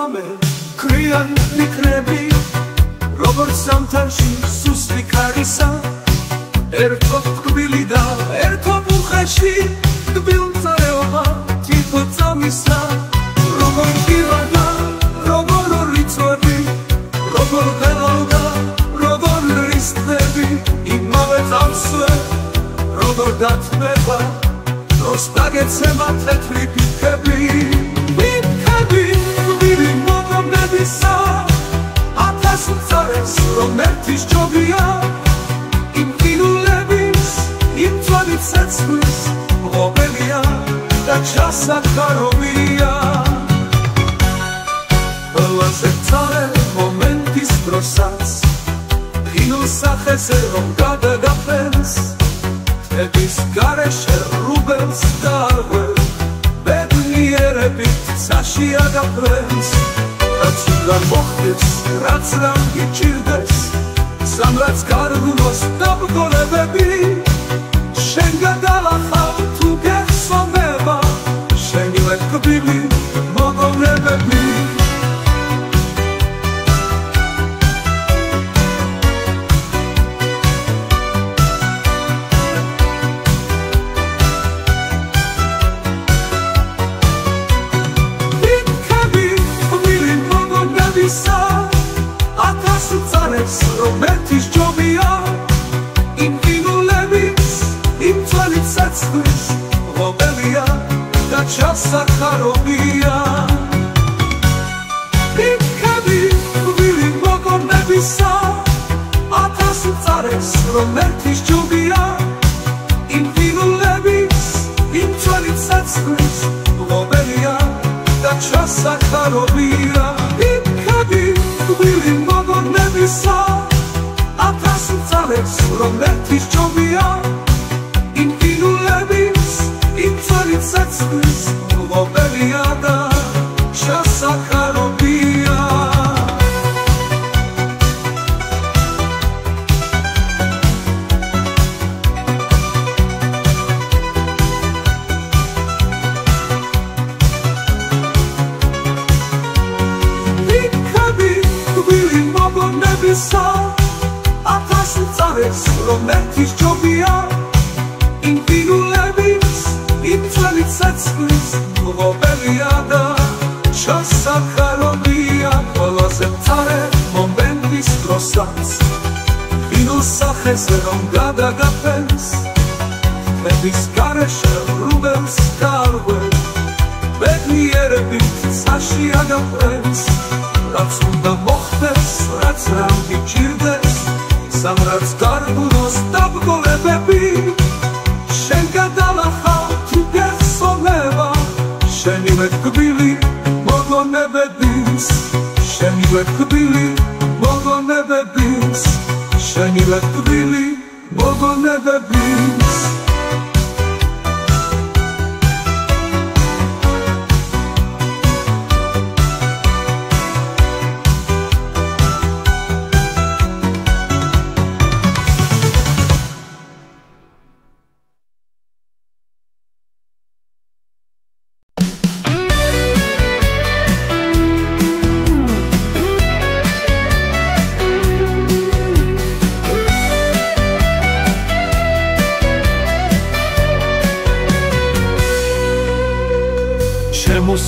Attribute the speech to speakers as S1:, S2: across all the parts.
S1: სამე ქრიან ფიქრები როგორც სამთანში სუსტი კარისა ერთო თბილი და ერთო ბუხეში თბილწარეობა თითო წამისა როგორ გივარდა როგორ რიცხვები როგორ ღელავდა როგორ რისხები იმავე წამსვე როგორ დათმება დროს დაგეცემა თეთრი ფიქრები ვირი მოგონებისა ათას უწარეს რომ ერთის ჯობია იმ ყინულების იმ თვალით ცეცხლის მღობელია და ჩასახარობია ყველაზე წარე მომენტის დროსაც ყინულ სახეზე რომ გადაგაფენს თების გარეშე რუბელს დაარღვევ ბედნიერებით საშია გაფრენს რაც უნდა მოხდეს რაც რამ გიჭირდეს სამრაც გარდნოს დაბგოლებები შენ გადალახავ თუ გეხსოვნება შენივე კბილი მოგონებები რომ ერთის ჯობია იმ ყინულების იმ თვალით ცეცხლის მღობელია და ჩასახარობია ფიქრები ვილი მოგონებისა ათას უწარეს რომ ერთის ჯობია იმ ყინულების იმ თვალით ცეცხლის მღობელია და ჩასახარობია ფიქრები ვილი მოგონებისა ათას უწარეს რომ ერთის ჯობია იმ ყინულების იმ თვალით ცეცხლის მღობელია და ჩასახარობია ათას უწარეს რომ ერთის ჯობია იმ ყინულების იმ თვალით ცეცხლის მღობელია და ჩასახარობია ყველაზე მწარე მომენტის დროსაც ყინულ სახეზე რომ გადაგაფენს თების გარეშე რუბელს დაარღვევ ბედნიერებით საშია გაფრენს რაც უნდა მოხდეს, რაც რამ გიჭირდეს სამრაც გარდნოს დაბგოლებები შენ გადალახავ თუ გეხსოვნება შენივე კბილი მოგონებების შენივე კბილი მოგონებების შენივე კბილი მოგონებების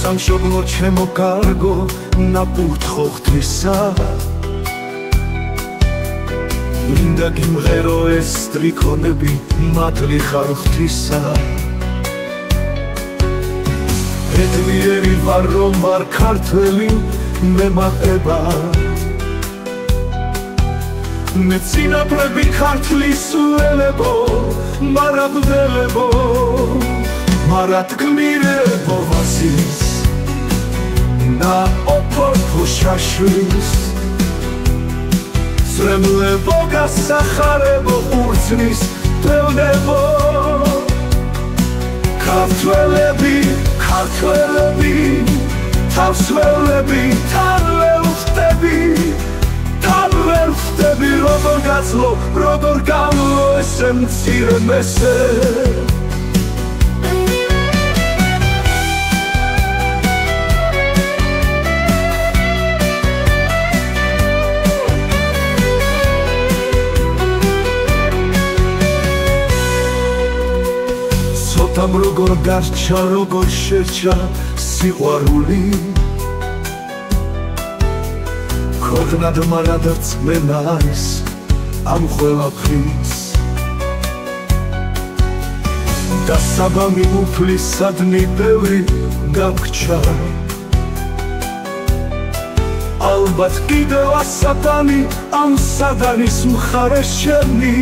S1: სამშობლო ჩემო კარგო ნაფურთხო ღვთისა მინდა გიმღერო ეს სტრიქონები მადლი ხარ ღვთისა ედვიერი ვარ რომ ვარ ქართველი მე მატება მე წინაპრები ქართლის ველებო მარაბველებო მარად გმირებო ვასის და ოპორთო შაშვის სრემლებო გასახარებო ურცნის თელნებო ქართველები თავსველები თან ვერ ვხდები როგორ გაცლო როგორ გამლო ესე მცირე მესე როგორ გარჩა, როგორ შეჭა სიყვარული ქორნად მარად რწმენა არის ამ ყველაფრის და საბამი უფლისადნი ბევრი გამქჩა ალბათ კიდევ ასატანი ამ სადანის მხარე შენი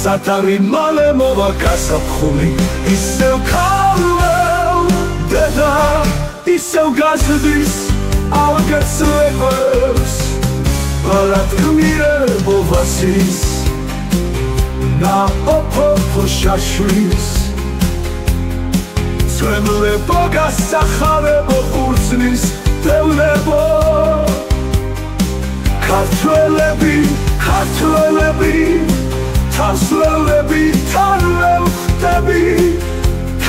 S1: სატანი მალე მოვა გასაფხული ისევ ქალველ დედა ისევ გაზრდის ალგეცლებს ბალად გმირებობას ის ნაყოფო შაშვის ცვემლებო გასახარებო ხურცნის დევნებო ქართველები თასლელები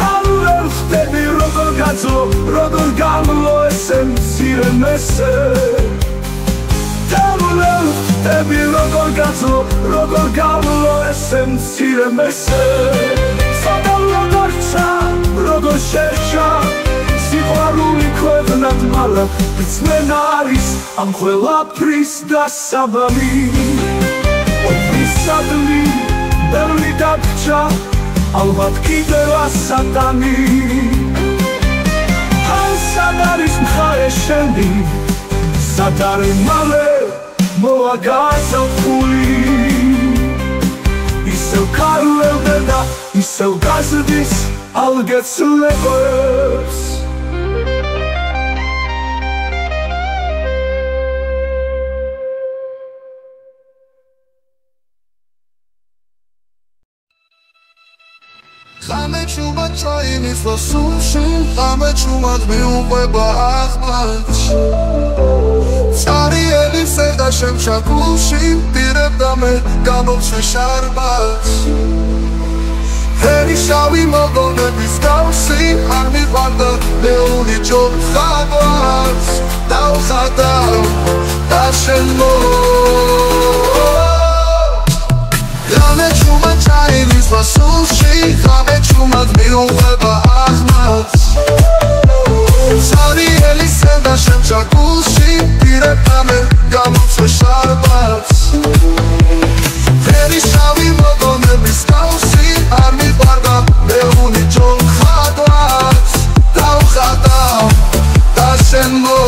S1: თანველ ხდები როგორ გაძლო როგორ გამლო ესე მცირე მესე თანველ ხდები როგორ გაძლო როგორ გამლო ესე მცირე მესე სადამ როგორცა როგორ შეჭა სიყვარული ქვეყნად მალე რწმენა არის ამ ყველაფრის დასაბამი ოფისადნი ბევრი დაგჭა ალბათ კიდევ ასატანი ან სად არის მხარე შენი სად არის მალე მოვა გასაფხული ისევ ქარველ დედა ისევ გაზრდის ალგეცლებსAme
S2: chuma chayini fasushi Ame chuma miuqeba ahmat Tsari eli sevda shem shakushi Pireb dame gamotsve sharbat Heri shavi mogonebis gavsi Ar miqvarda leuni jod khadvat Dau khadav dashen mo Ame chuma chayini fasushi Ame chuma miuqeba ahmat Tsari eli sevda shem shakushi Pireb dame gamotsve sharbat Heri shavi mogonebis gavsi Ar miqvarda leuni jod khadvat Dau khadav dashen mo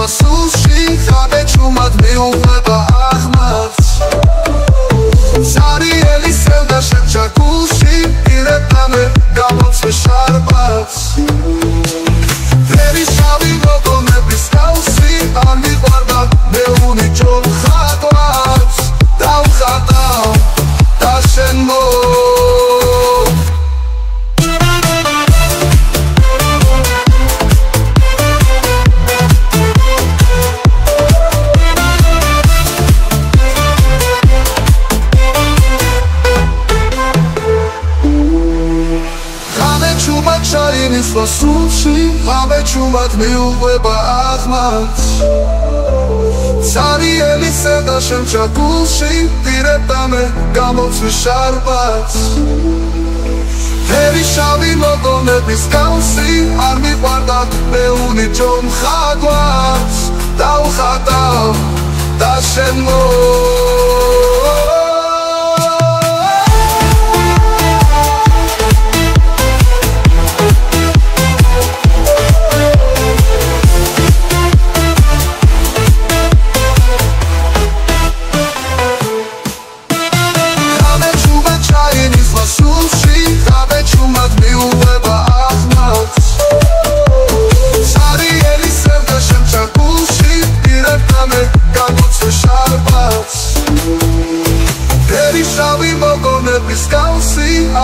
S2: Sushi, Khabe chumat miuqeba ahmat Tsari eli sevda shem shakushi Pireb dame gamotsve sharbat Veri shavi mogonebis gavsi Ar miqvarda leuni jod khadvat Dau khadav dashen mo Chayinis fasushi Ame chumat miuqeba ahmat Tsari eli sevda shem shakushi Pireb dame gamotsve sharbat Heri shavi mogonebis gavsi Ar miqvarda leuni jod khadvat Dau khadav dashen mo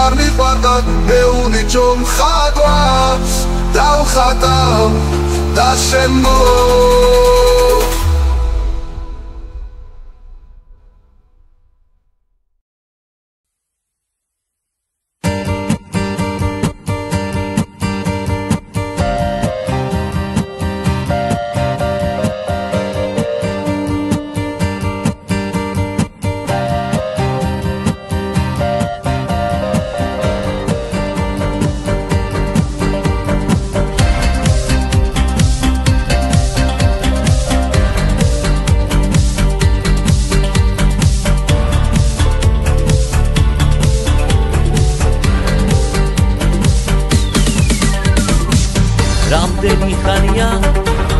S2: Ar miqvarda leuni jod khadvat Dau khadav dashen mo
S3: რამდენი ხანია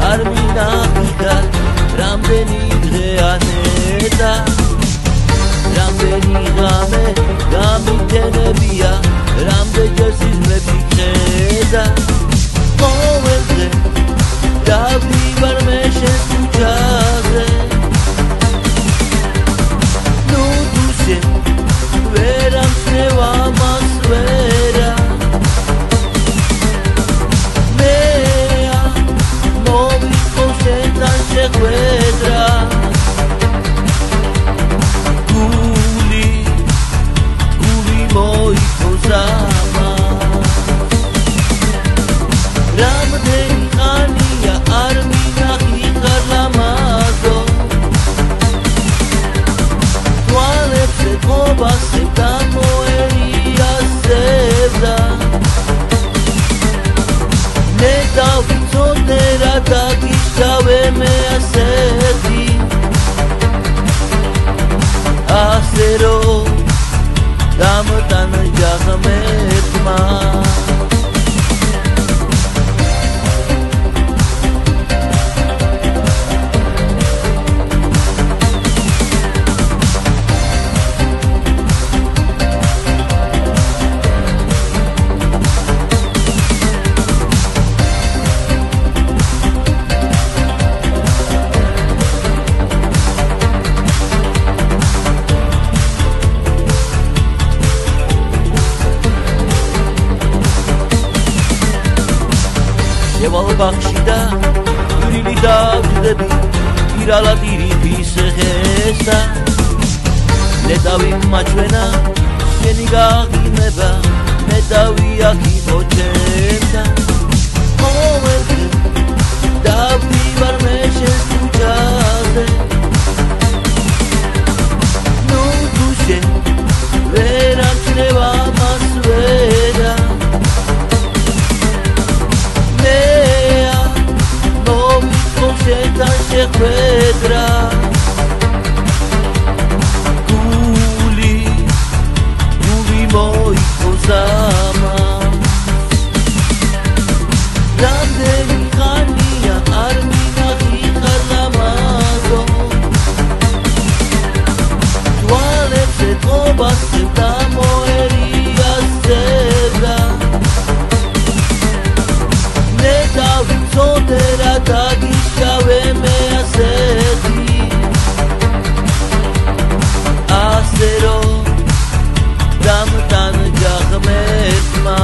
S3: არ მინახეთ რამდენი დღეა ნეტა რამდენი ღამე გამიტენებია რამდენჯერ სიზმრები ხედა მოველზე დავდივარ მე შენს ქუჩაზე ნუ დუშე ვერ ამჩნევა მას ვერა მეა მოვიყო შენთან შეხვედრა გული მოიყო სამა რამდენი ხანია არ მინახი ხარლამაზო თვალებზე ყობასე გამოერია სევდა მე დავიცოდე რა დაგიშავე მე ასეთი ასე რომ დამტან ჯაღმერთმა ბახში და ირილი დავდები ირალად ირიფის ხესა ნეტავი მაჩვენა შენი გაღიმება ნეტავი აქი მოჩენდა მოველზე დავდივარ მე შენს ქუჩაზე ნუ დუშე ვერ ამჩნევა მას ვერა შენთან შეხვედრა გული მოიყო სამა რამდენი ხანია არ მინახი ხარლამაზო თვალებზე ყობასე გამოერია სევდა მე დავიცოდე რა დაგიშავე მე ასეთი ასე რომ დამტან ჯაღმერთმა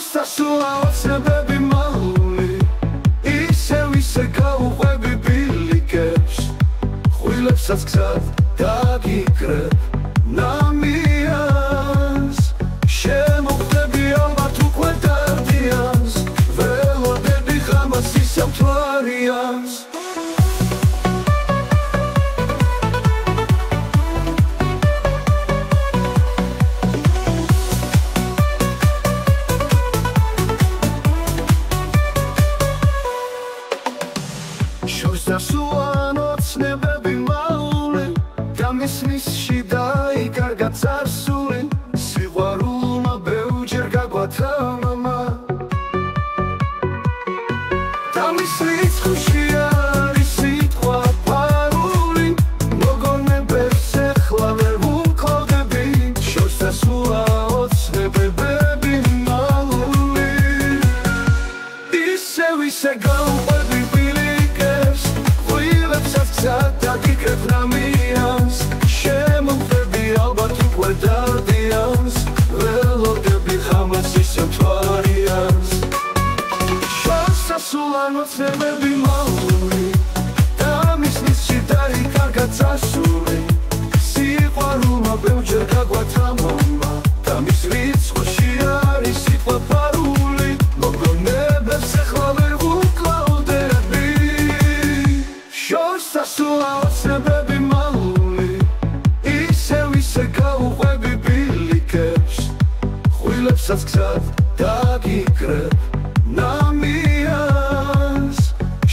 S1: სასულა ოცნებები მალული ისე გაუყვები ბილიკებს ხვილებსაც გზად დაგიკრებ ნამიანს შემოხვდები ალბათ უკვე დარდიანს ველოდები ხამას ისამთვარიანს სასუან ოცნებები მალული გამისმისში დაიკარგა წარსული სიყვარულმა ბევრჯერ გაგვათა მამა დამის რიცხვში არის სიტყვა პარული მოგონებებს ეხლა ვერ ვუკლავდები შორს სასულა ოცნებები მალული ისე გაუყვები დაგიკრებ ნამიანს შემოხვდები ალბათ უკვე დარდიანს ველოდები ხამას ისამთვარიანს შორს სასულან ოცნებები მალული დამისმისში დაიკარგა წარსული სიყვარულმა ბევრჯერ გაგვათა მამა დამის რიცხვში არის სიტყვა პარული მოგონებებს ეხლა ვერ ვუკლავდები სასულა ოცნებები მალული ისე გაუყვები ბილიკებს ხვილებსაც გზად დაგიკრებ ნამიანს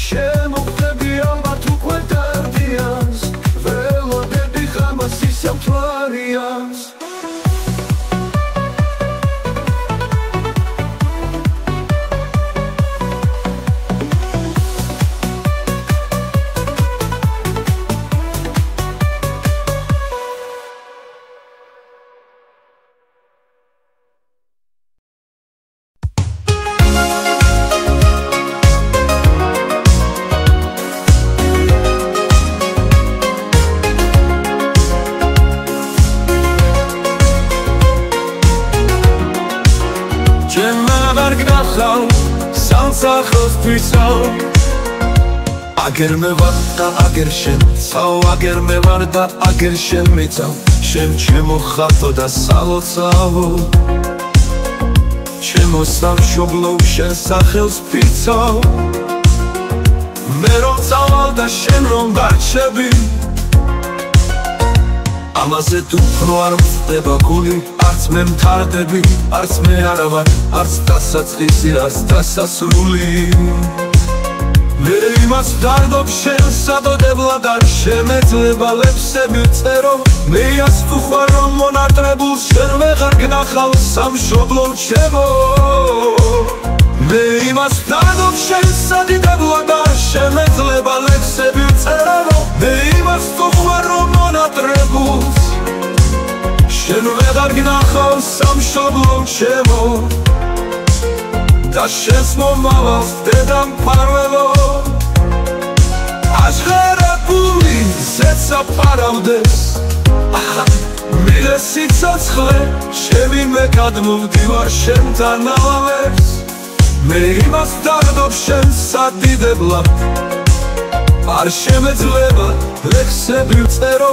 S1: შემოხვდები ალბათ უკვე დარდიანს ველოდები ხამას ისამთვარიანს
S2: Ager me var da ager shem Sao ager me var da ager shem mitsam Shem chemo khato da salo tsavo Chemo sam shoblo shen sakhels pitsao Mero tsaval da shen rom barchebi Amaze tu khro ar msteba guli Arts me mtardebi Arts me aravar Arts dasatskhisi Arts dasasruli მე იმას ვდარდობ შენ სადოდებლად არ შემეძლება ლექსები ვწერო მე ას თუ ხარ რომ მონატრებულს შენ ვეღარ გნახავ სამშობლო ჩემო მე იმას ვდარდობ შენ სადიდებლად არ შემეძლება ლექსები ვწერო მე იმას თუ ხარ რომ მონატრებულს შენ ვეღარ გნახავ სამშობლო ჩემო და შენს მომავალს დედამ ფარველო აშღერებული ზეცა ფარავდეს მილე სიცოცხლე ჩემი მე გადმოვდივარ შენთან ალავერს მე იმას ვდარდობ შენ სადიდებლად არ შემეძლება ლექსები ვწერო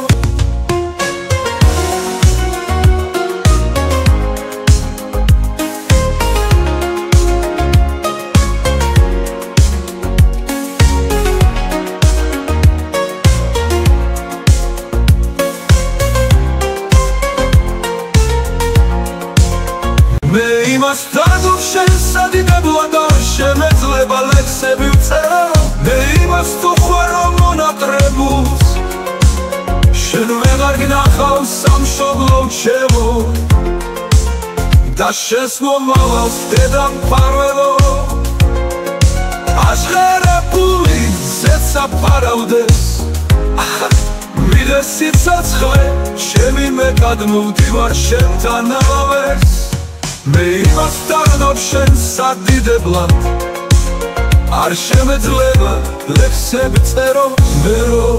S2: Stardom შენ სადიდებლად არ შემეძლება ლექსები ვწერო მე იმას თუ ხარ რომ მონატრებულს შენ ვეღარ გნახავ სამშობლო ჩემო და შენს მომავალს დედამ ფარველო აშღერებული ზეცა ფარავდეს მილე სიცოცხლე ჩემი მე გადმოვდივარ შენთან ალავერს მე იმას ვდარდობ შენ სადიდებლად არ შემეძლება ლექსები წერო მერო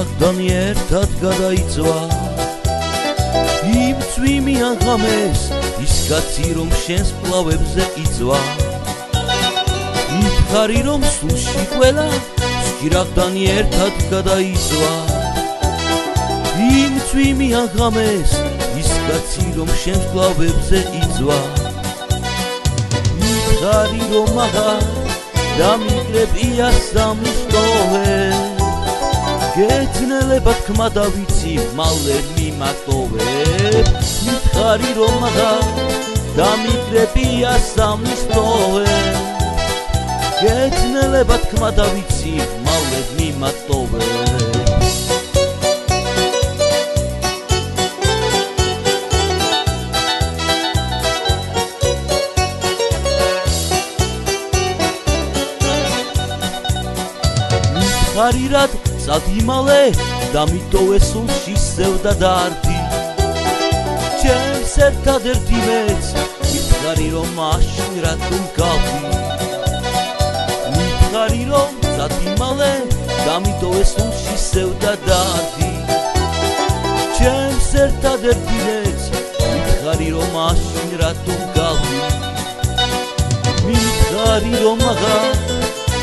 S3: ჭირაღდან ერთად გადაიწვა იმ წვიმიან ღამეს ის კაცი რომ შენს პლავებზე იწვა მითხარი რომ სულში ყველა ჭირაღდან ერთად გადაიწვა იმ წვიმიან ღამეს ის კაცი რომ შენს პლავებზე იწვა მითხარი რომ აღარ დამიგრებ იასამის ტოვე გეცნელებად თქმა დავიცი მალე მიმატოვებ მითხარი რომ აღარ დამიგრებ იასამის ტოვე გეცნელებად თქმა დავიცი მალე მიმატოვებ ხარირად წადიმალე დამიტოვე სულში სევდა დარდი ჩემს ერთადერთი მეც მითხარი რომ მაშინ რატომ გავდი მითხარი რომ წადიმალე დამიტოვე სულში სევდა დარდი ჩემს ერთადერთი მეც მითხარი რომ მაშინ რატომ გავდი მითხარი რომ აღარ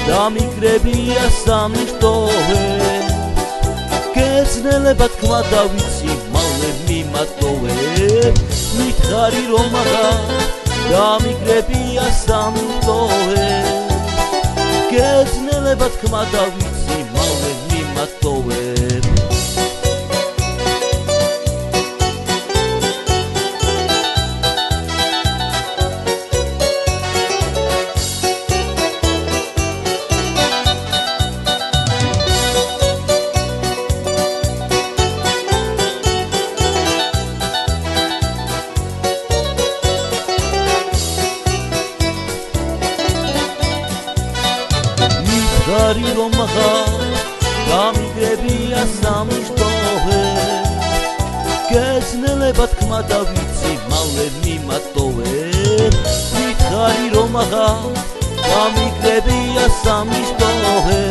S3: დამიგრებია სამის ტოვე გეცნელებად თქმა დავიცი მალე მიმატოვებ მითხარი რომ აღარ დამიგრებია სამის ტოვე გეცნელებად თქმა დავიცი მალე მიმატოვებ მითხარი რომ აღარ დამიგრებია სამის ტოვე გეცნელებად თქმა დავიცი მალე მიმატოვებ მითხარი რომ აღარ დამიგრებია სამის ტოვე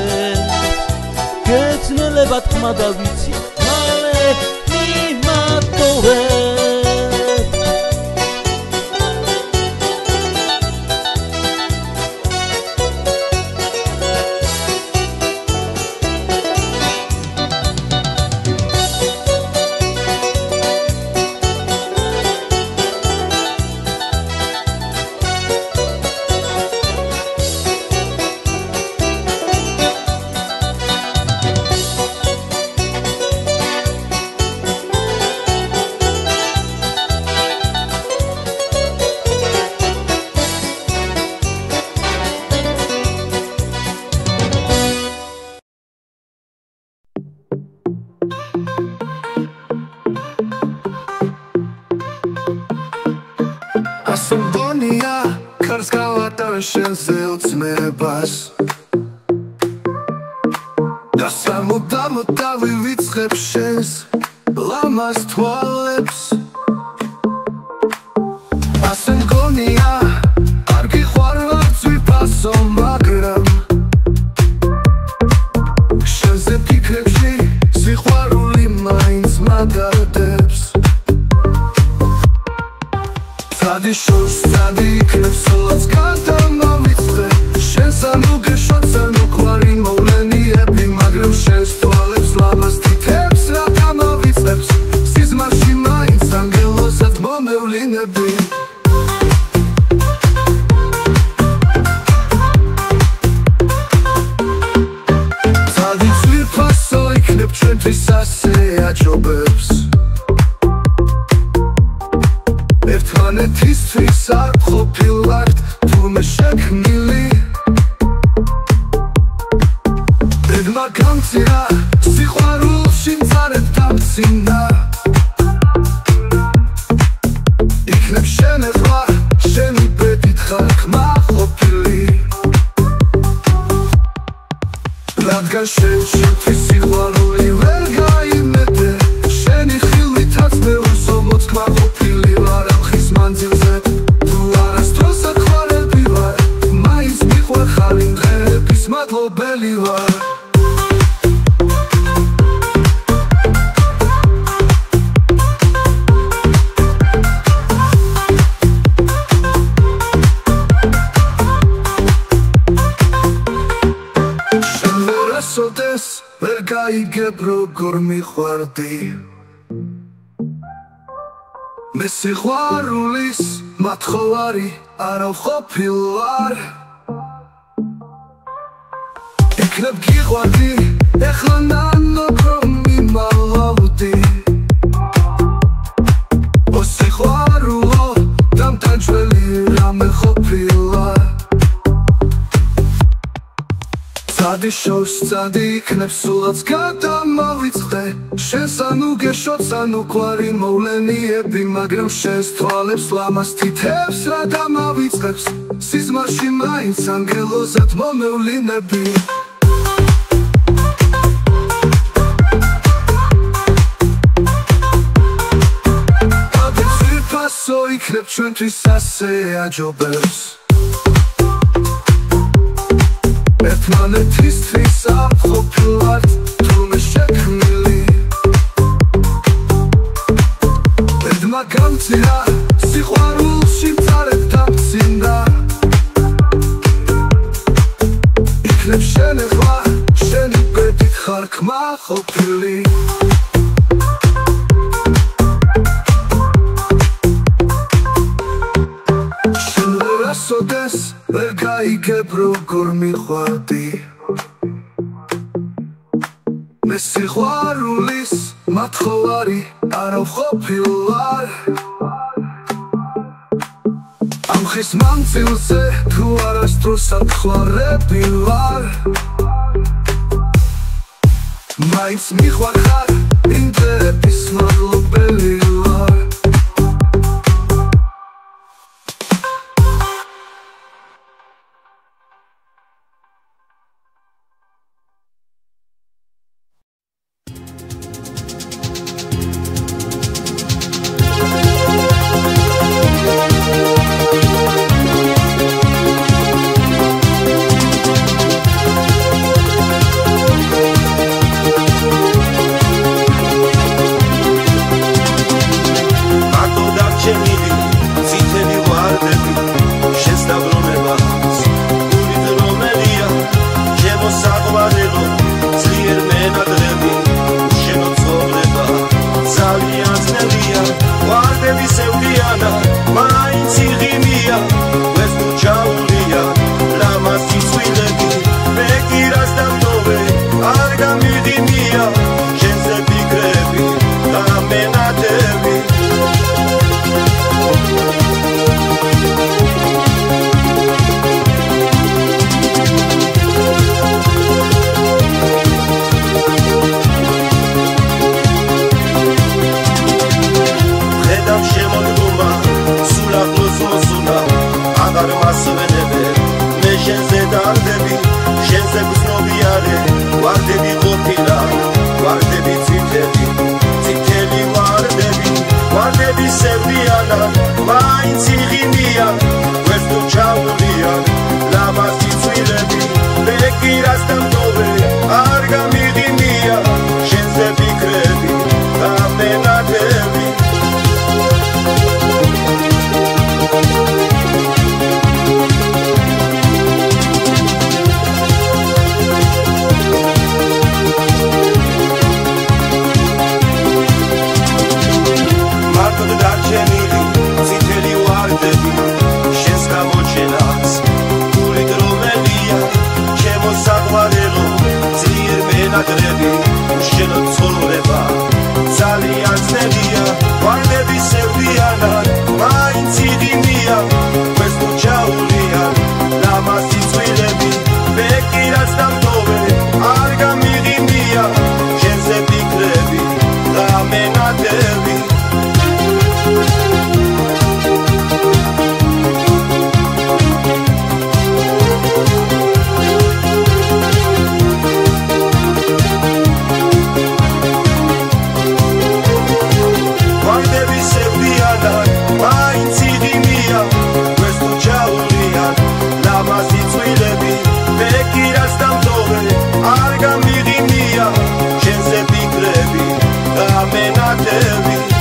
S3: გეცნელებად თქმა დავიცი მალე მიმატოვებ
S1: Asumbonia, cars calata șense uțmebas Da samuta muta viviți repșens Lamas toaleps Asumbonia, argi xoarvațui paso magram Șense picrepși, si xoaruli mainz magardeps Sadi șos, sadi crepс, las canta mavitspe Șens anu greșoț, anu quarin mouleni epi Magrem șens toaleps, labas titeps, rata mavitseps Siz mașina inț angelos, at momeulin epi Sadi țvir pasoi, knep centri sase ajobeps ერთმანეთისთვის არ ყოფილართ თურმე შექმნილი ბედმა გამწირა სიყვარულში მწარედ დამცინა იქნებ შენეხლა შენი ბედით ხარ ხმაყოფილი რადგან შენ შენთვის სიყვარული ვერ გაიმედე შენი ხილვითაც მე უსომოც ხმაყოფილი ვარ მანძილზე თუ არასდროს აყვარები ვარ მაინც მიყვარხარ იმ დღეების მადლობელი ვარ გაიგებ როგორ მიყვარდი მე სიყვარულის მათხოვარი არა ვყოფილ ვარ იქნებ გიყვარდი ეხლა ნანოკ რომ მიმალავდი ო სიყვარულო დამტანჯველი რამე ყოფილა Цаდი შორს წადი იქნებ სულაც გადამავიწყდე შენს ანუ გეშოც ანუ კვარი მოვლენიები მაგრამ შენს თვალებს ლამას თითებს რა დამავიწყებს სიზმარში მაინც ანგელოზად მომევლინები ადი ძვირფასო იქნებ ჩვენთვის ასე აჯობებს ერთმანეთისთვის აფხობილად თუმე შექმნილი ბედმა გამწირა სიყვარულში მწარებ დამწინდა იქნებ შენ ეხლა შენი ბედით ხარ კმაყოფილი შენ ვერასოდეს ვერ გაიგებ როგორ მიყვარდი მე სიყვარულის მათხოვარი არა ვყოფილ ვარ ამ ხის მანძილზე თუ არასდროსად ხვარები ვარ მაინც მიყვარხარ იმდრების მადლობელი ვარ
S4: Ar gamigimia, shenze pikremi, amenatemi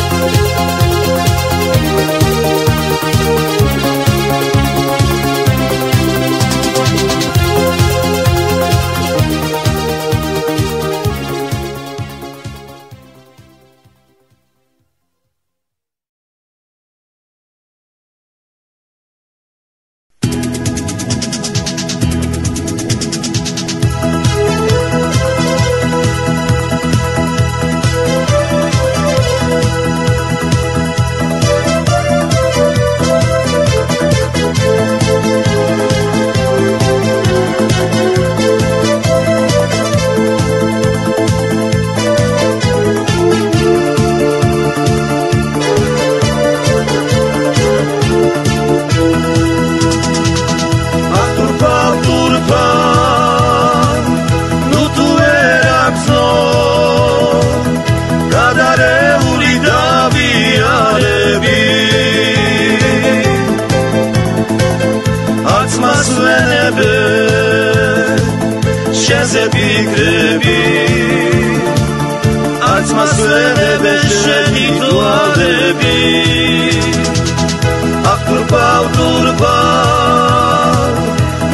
S2: აკურბავ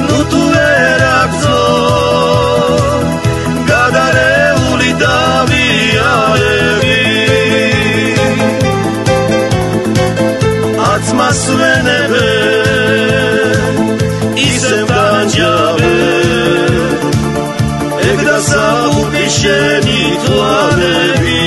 S2: ნუ თუ ვერ აგზო გადარეული დავიარები აცმას ვენებე ისევ დაჯავე ეგ დასაუბი შენი თვალები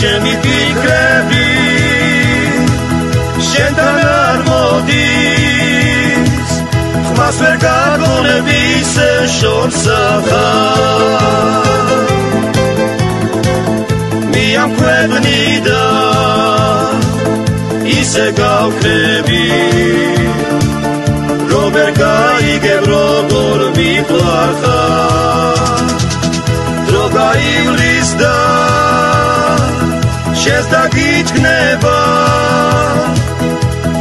S2: ჩემი ფიქრები შენთან არ მოდის ხმას ვერ გაგონები ისე შორსახარ მიამქვეყნი და ისე გავქრები რომ ვერ გაიგებ როგორ მიყვარხარ დრო გაივლის და შენს დაგიჩქნება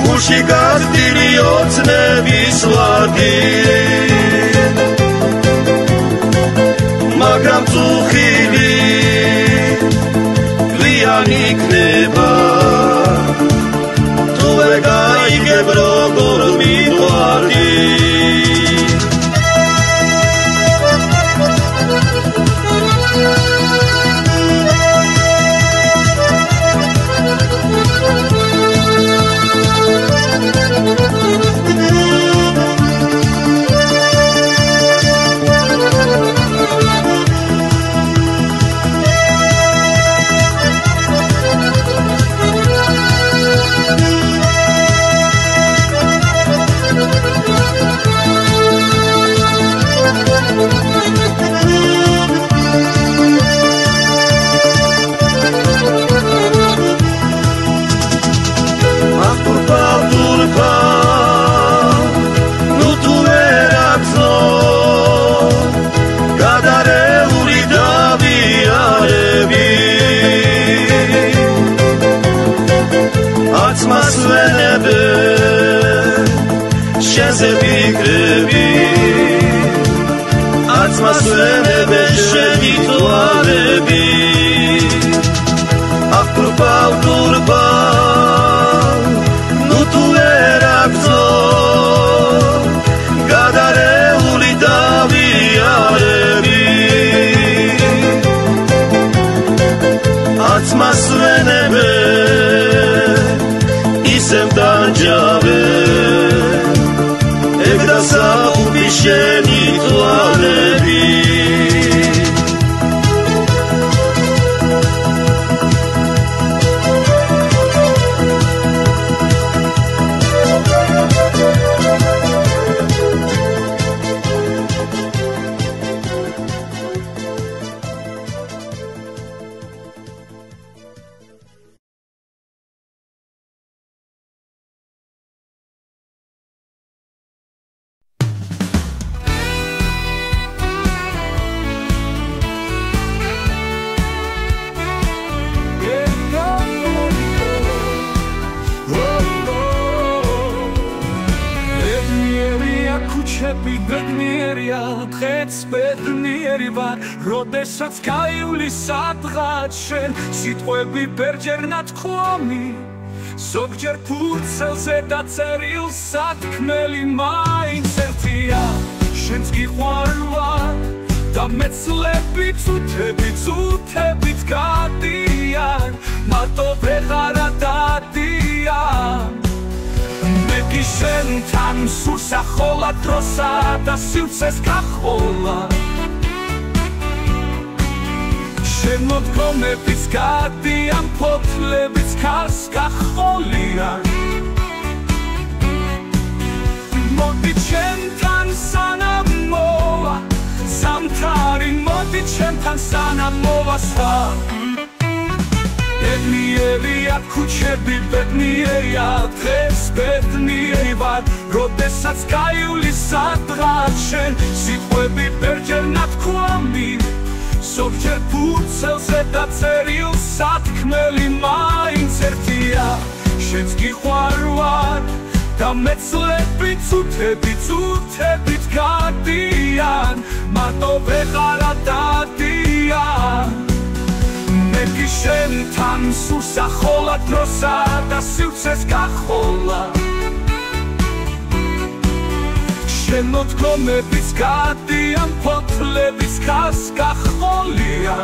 S2: გულში გაზრდილი ოცნების ვარდი მაგრამ წუხილი გვიან იქნება თუ ვერ გაიგებ როგორ მიყვარდი შენზე ვიკრები აცმას ვენებე შენი თვალები აკურბავ ნუ თუ ვერ აგზო გადარეული დავიარები აცმას ვენებე ისევ დაჯავე ეგ დასაუბი შენი თვალები როდესაც გაივლის სადღაც შენ სიტყვები ბერჯერ ნათქვამი ზოგჯერ ფურცელზე დაწერილ სათქმელი მაინც ერთია შენს გიყვარვარ და მეცლები წუთებით გადიან მარტო ვეღარა დადიან მე კი შენთან სურსახოლა დროსა და სივრცეს გახოლა შემოდგომებიც გადიან ფოთლებიც ქარს გახოლიან მოდი ჩემთან სანამ ჩემთან სანამ მოვასვა ბედნიერია ქუჩები ბედნიერია დღეს ბედნიერი ვარ როდესაც გაივლის სადღაც შენ სიტყვები ბერჯერ ნათქვამი ზოგჯერ ფურცელზე დაწერილ სათქმელი მაინც ერთია შენც გიყვარ ვარ და მეცლები წუთებით გადიან მარტო ვეღარა დადიან მე კი შენთან სუსახოლა დროსა და სივრცეს გახოლა შენ მოდგომებიც გადიან ფოთლებიც ხას გახოლია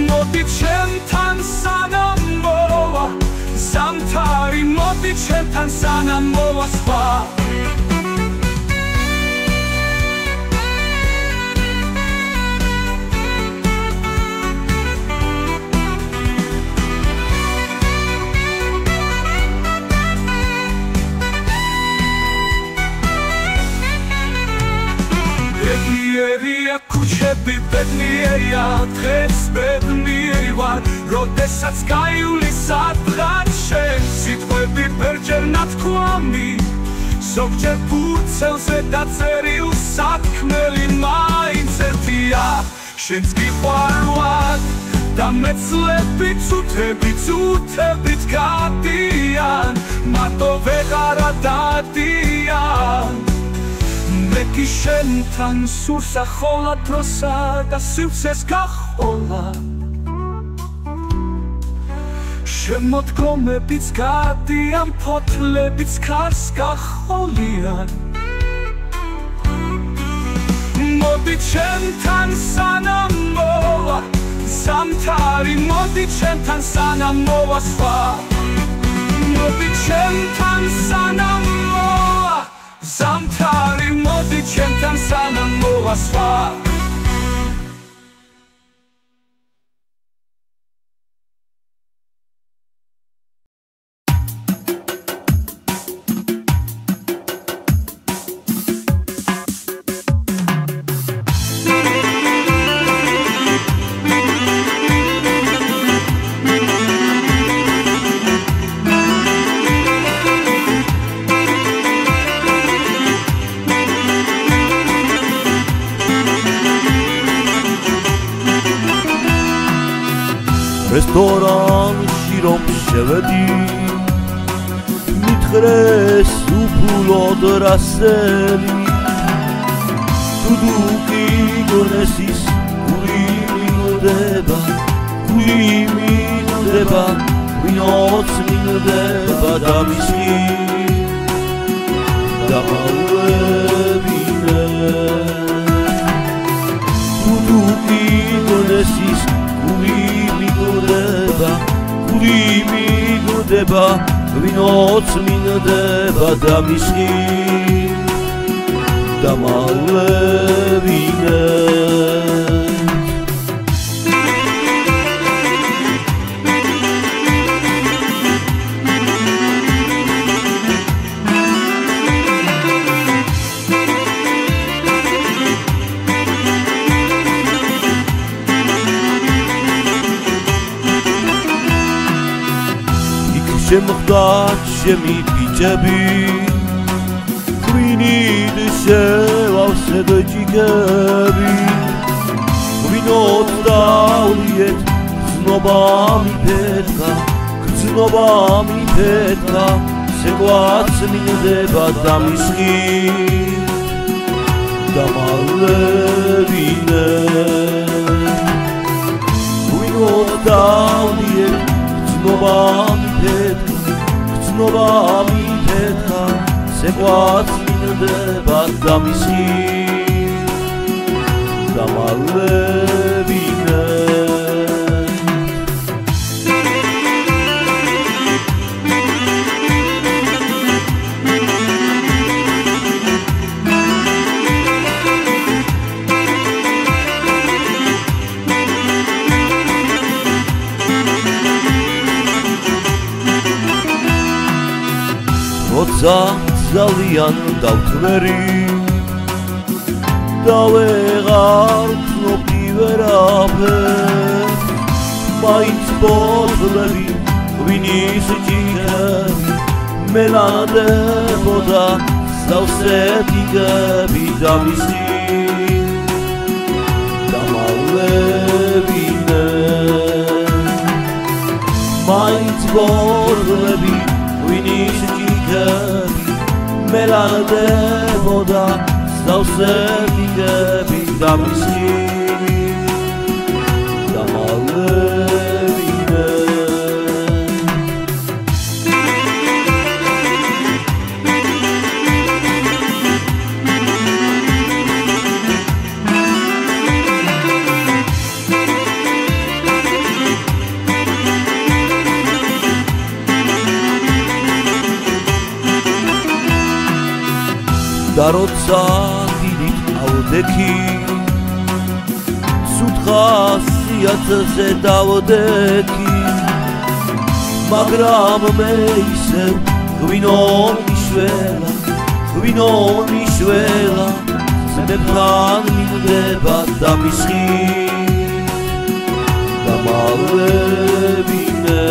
S2: მოდი ჩემთან სანამ მოვა ზამთარი მოდი ჩემთან სანამ მოვასვა ბედნიერია ქუჩები ბედნიერია დღეს ბედნიერი ვარ როდესაც გაივლის სადღაც შენ სიტყვები ბერჯერ ნათქვამი ზოგჯერ ფურცელზე დაწერილ სათქმელი მაინც ერთია შენც გიყვარ ვარ და მეცლები წუთებით გადიან მარტო ვეღარა დადიან მე კი შენთან სუსახოლა დროსა და სივრცეს გახოლა შენ მოდგომებიც გადიან ფოთლებიც ხას გახოლიან მოდი ჩემთან სანამ მოვა ზამთარი მოდი ჩემთან სანამ მოვასვა მოდი ჩემთან სანამ მოვა ზამთარი მოდი ჩემთან სანამ მოვასვა რესტორანში რომ შევედი მითხრეს უფულოდ რასელი დუდუკი გონესის გული მინდება ვინოც მინდება დამისხი დამაულებინე დუდუკი გონესის გული მინდება ვინოც მინდება დამისხი დამაულებინე შემხდათ შემი ბიჭები გვინიდ შევავსებ ჯიგები გვინოთ დავლიეთ გრძნობა მიფეთქა სეკვაც მინდება დამისხი დამაულებინე გვინოთ დავლიეთ გრძნობა მიფეთქა სეკვაც მინდება დამისხი დამაულებინე ძალიან დავთვერი
S3: და ვეღარ ვცნობდი ვერაფერს მაინც ბოთლები ღვინის ჭიქები მელანდებოდა სავსეთიგები და მისი დამალვებინე მაინც ბოთლები ღვინის ჭიქები მელანდებოდა სავსეთიგები და მისი დამალვებინე და როცა დიდით ავდექი სუთხასიათზე დავდექი მაგრამ მე ისევ ღვინო მიშველა ძმებთან მინდება და მისხი დამალვებინე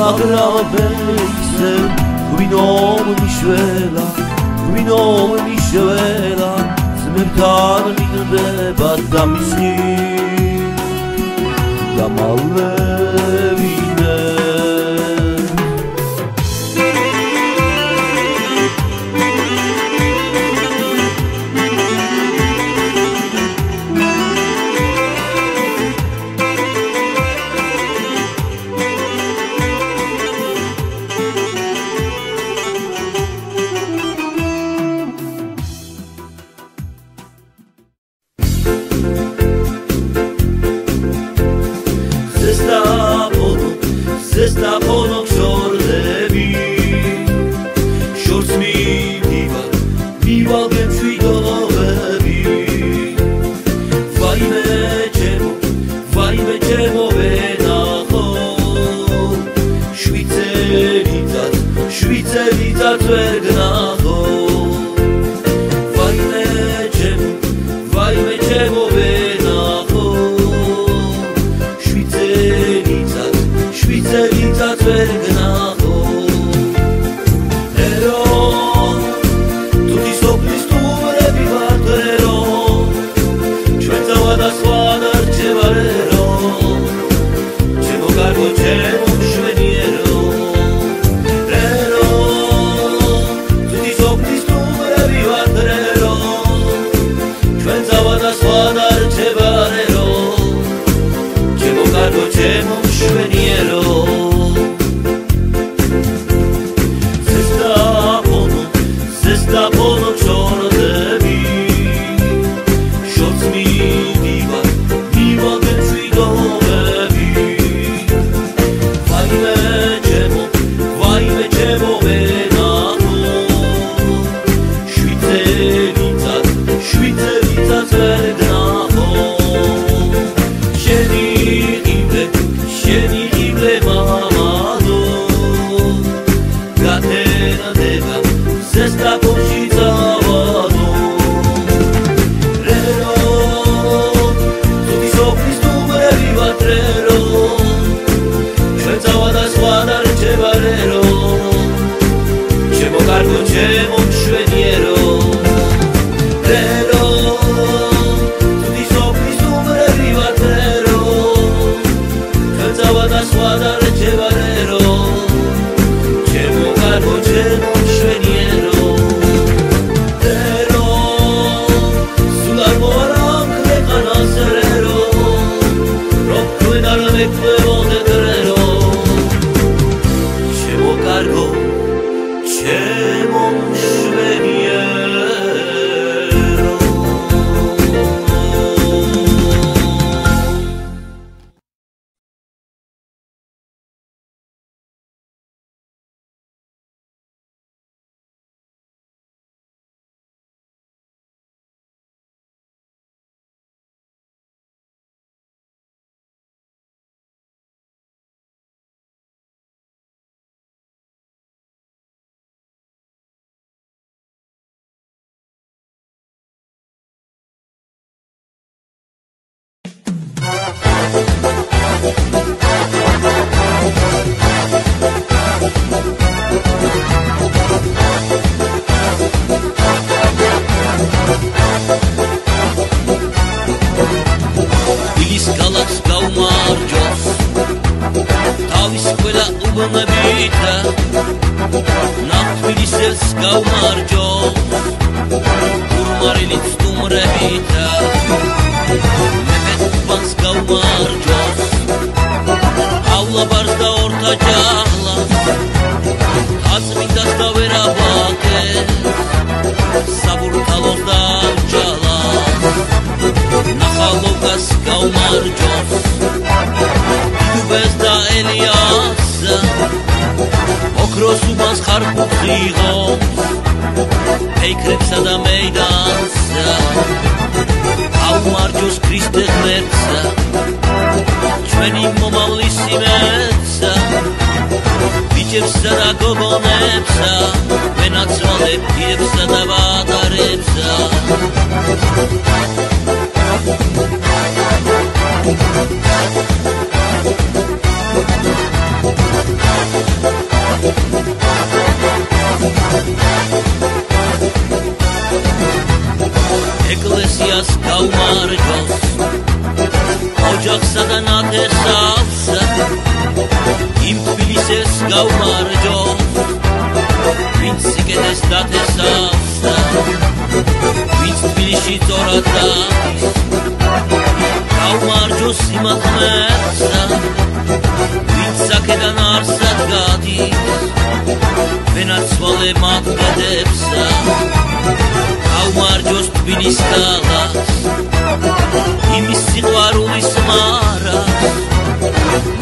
S3: მაგრამ მე ისევ ღვინო მიშველა ძმებთან მინდება და მისხი დამალვებინე ზესტაფონო გშორდები შორს მივალ გემშვიდობები ვაიმე ჩემო ვენახო შვიცერიცად ვერ გნახო ვაიმე ჩემო ვენახო შვიცერიცად ვერ გნახო ერო თუთი სოფლის სტუმრები ვართ ერო ჩვენ დავადასვან არ რჩება ერო ჩემო კარგო ჩემო მშვენიერო ერო თუთი სოფლის სტუმრები ვართ ერო ჩვენ დავადასვან არ რჩება ერო ჩემო კარგო ჩემო მშვენიერო ზესტაფონო გშორდები შორს მივალ გემშვიდობები ვაიმე ჩემო ვენახო შვიცერიცად ვერ გნახო შენი ღიმლე მამადო გათენდება ზესტაფონში წავადო რერო თუთი სოფლის სტუმრები ვართ რერო ჩვენ წავადასვან არ რჩება რერო ჩემო კარგო ჩემო მშვენიერო რერო თუთი სოფლის სტუმრები ვართ რერო ჩვენ წავადასვან არ რჩება რერო ჩემო კარგო ჩემო მშვენიერო თავის ყველა უბნებითა ნახტვილისელს გაუმარჯოს ურმარილით სტუმრებითა მეფეს უბანს გაუმარჯოსავლაბარს და ორთა ჯაღლას აწმინდას და ვერაბაკეს საბურთალოს და ჯალას ნახალოგას გაუმარჯოს უბეს და ელიასა ოქროს უბანს ხარკუს იღოს ფეიქრებსა და მეიდანსა აუმარჯოს ქრისტე ღმერთსა ჩვენი მომავლის იმედსა ბიჭებსა და გოგონებსა ვენაცვალებ პირებსა და ბატარებსა ეკლესიას გაუმარჯოს ოჯახსა და ნათესავსა იმ თბილისეს გაუმარჯოს ვინც სიკეთეს დათესავსა ვინც თბილისში წორად დადის გაუმარჯოს იმათ ღმერთსა ვინც აქედან არსად გადის ვენაცვალე მათ კედებსა გაუმარჯოს თბილის ქალაქს იმის სიყვარულის მარას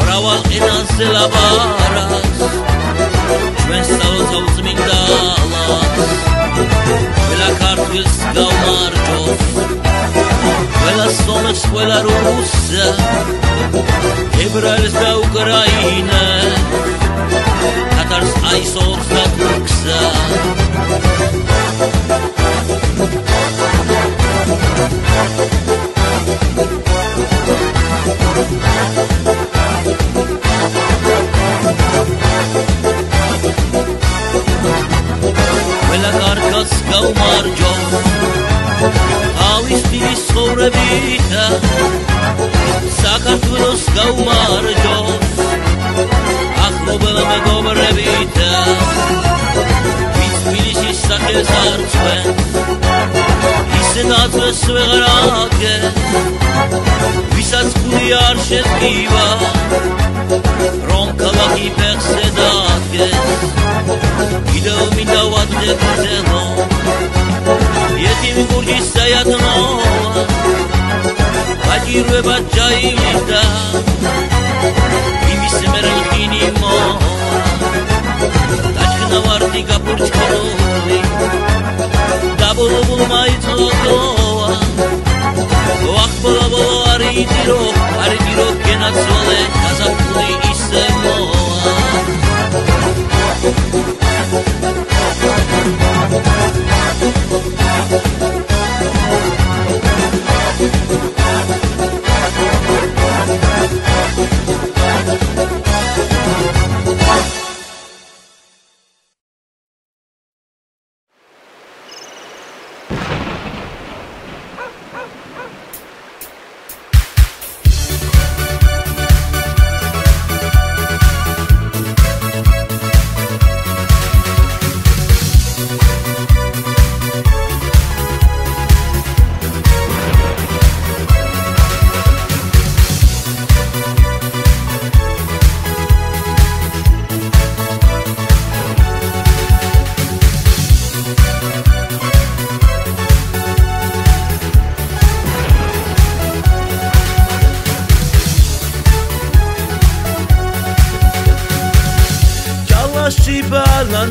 S3: მრავალ ენაზე ლაბარაკს ჩვენს სწავლობ წმინდა ალას ყველა ქართველს გაუმარჯოს ყველა სომეხს ყველა რუსს ებრაელს და უკრაინას თათარს აისოხს და თურქსა ყველა კარგას გაუმარჯოს თავის პირის ცხოვრებითა საქართველოს გაუმარჯოს ახლობელ მეგობრებითა ვინც თბილისის სახელს არწვენს ისე ნაწვეს ვეღარ ადგენს ვისაც ფული არ შედგება რომ ქალაქი ფეხზე დადგეს კიდევ მინდა ვადგეთ ძელო იეთიმი გურჯის საიათნოა გაჭირვება ჯაილის და იმის მერალკინი მოა დაჩქნა ვარდი გაფურჩქოლი დაბოლობულმა იწლოდოა ვახბოლაბო არიდირო გენაცვალე გაზაფხული ისე მოა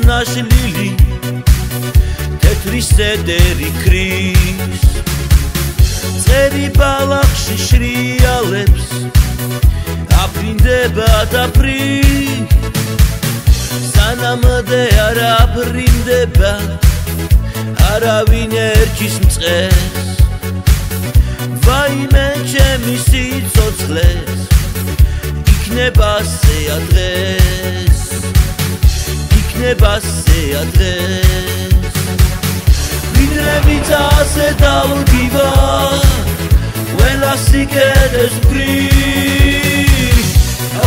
S3: ნაშლილი თეთრი სედერი ქრის წერი ბალახში შრიალებს აფრინდება და ფრი სანამდე არ აფრინდება არავინ ერჩის მწყეს ვაიმე ჩემი სიცოცხლეს იქნება seadრეს ნებასე ადრეს ვინრებით ასე დავდივა ყველა სიკეთეს ვკრი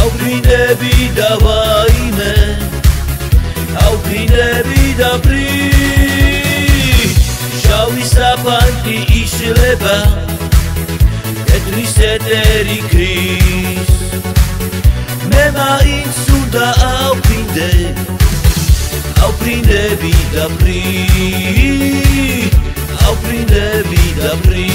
S3: Aufrindebi da vaime Aufrindebi da pri Shawi sapanti ishleba Etrisseteri kris Mema insuda Aufrindebi da pri Aufrindebi da pri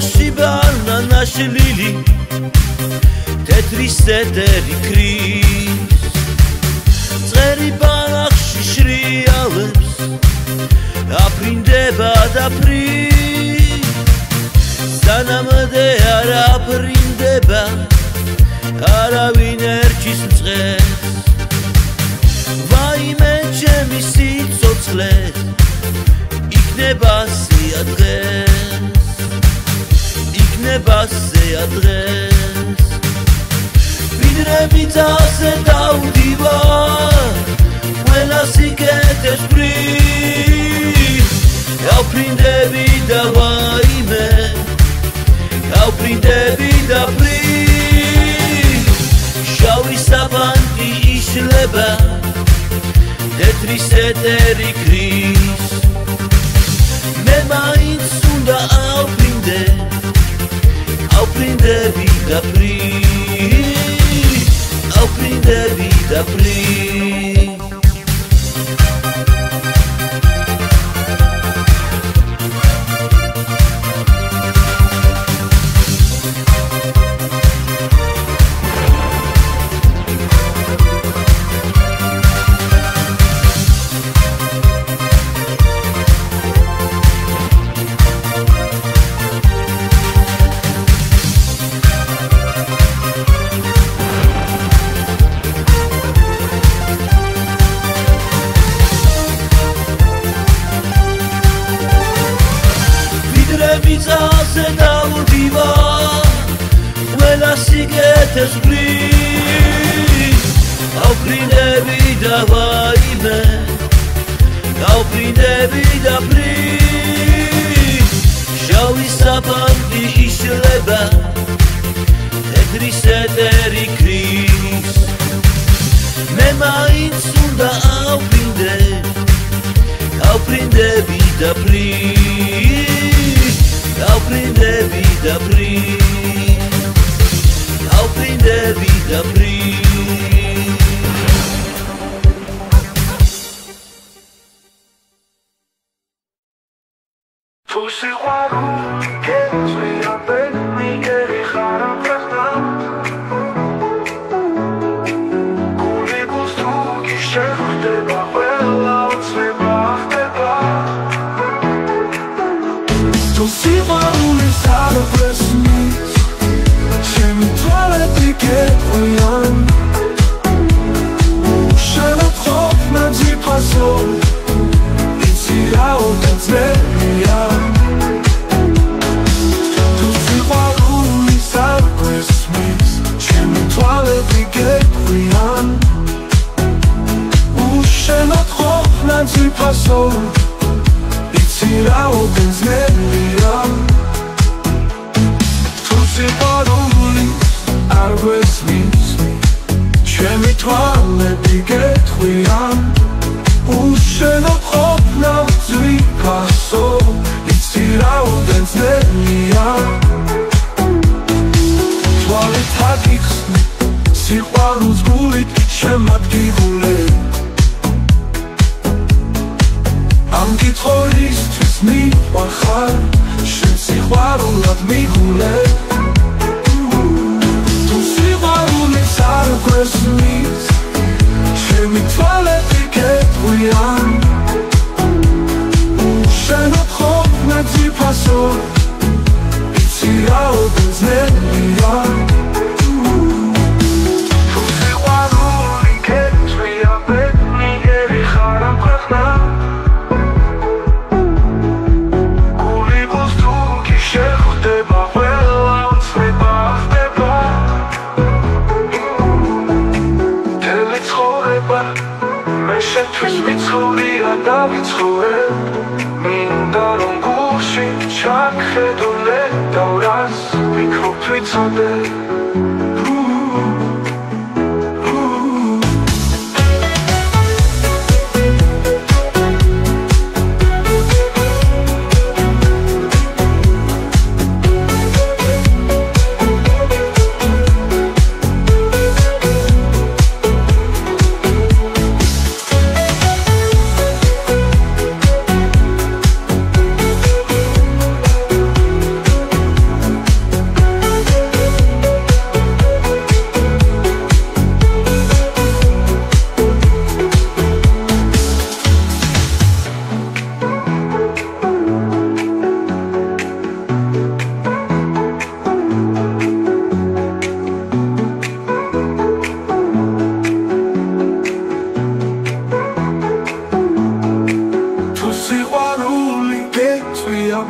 S3: Shibana nashlili Tetrisseteri kris Tseri banakshi shrialebs Aprindeba da pri Sanamde ara aprindeba Aravin erchis mtsqes Vaime chemi sitsotsqles Ikneba siadres Nebase adres Vidremi tase daudiva Quella si che te spri Aufrindebi da vaime Aufrindebi da pri Shawi sapanti ishleba Tetrisseteri kris Mema insunda Aufrindebi da pri Aufrindebi da pri Vitase daudiva Quella si che te spri Aufrindebi da vaime Aufrindebi da pri Shawi sapanti ishleba Tetrisseteri kris Mema insunda Aufrindebi da pri Aufrindebi da pri Aufrindebi da pri
S1: Pusi waru che sveglia per mi che rihara presta Kuli gustu ki shefte ba quella otseba Pusi waru ne sara presnis Shemi toaleti che vogliam Shena trop na di pasol Itzira o tanzmeria Pusi waru ne sara presnis Shemi toaleti che vogliam Shena trop na di pasol Itzira o tanzmeria Tutti paroli argwesmis Shemi toaleti che vogliam Ushena chopna zvi paso Itzira o tanzmeria Toalet hagixni Siqvarus gulit shemadgivule Am gitxoristvis miqvarxar Shem siqvarulad migule Tu siqvarulis argwesmis Shemi toaleti che vogliam Ushena chopna zvi paso
S2: ძნელია
S1: შენთვის ვიცხოვრია და ვიცხოვრებ მინდა რომ გულში ჩახედულე და რას ვიქრობ ვიცოდე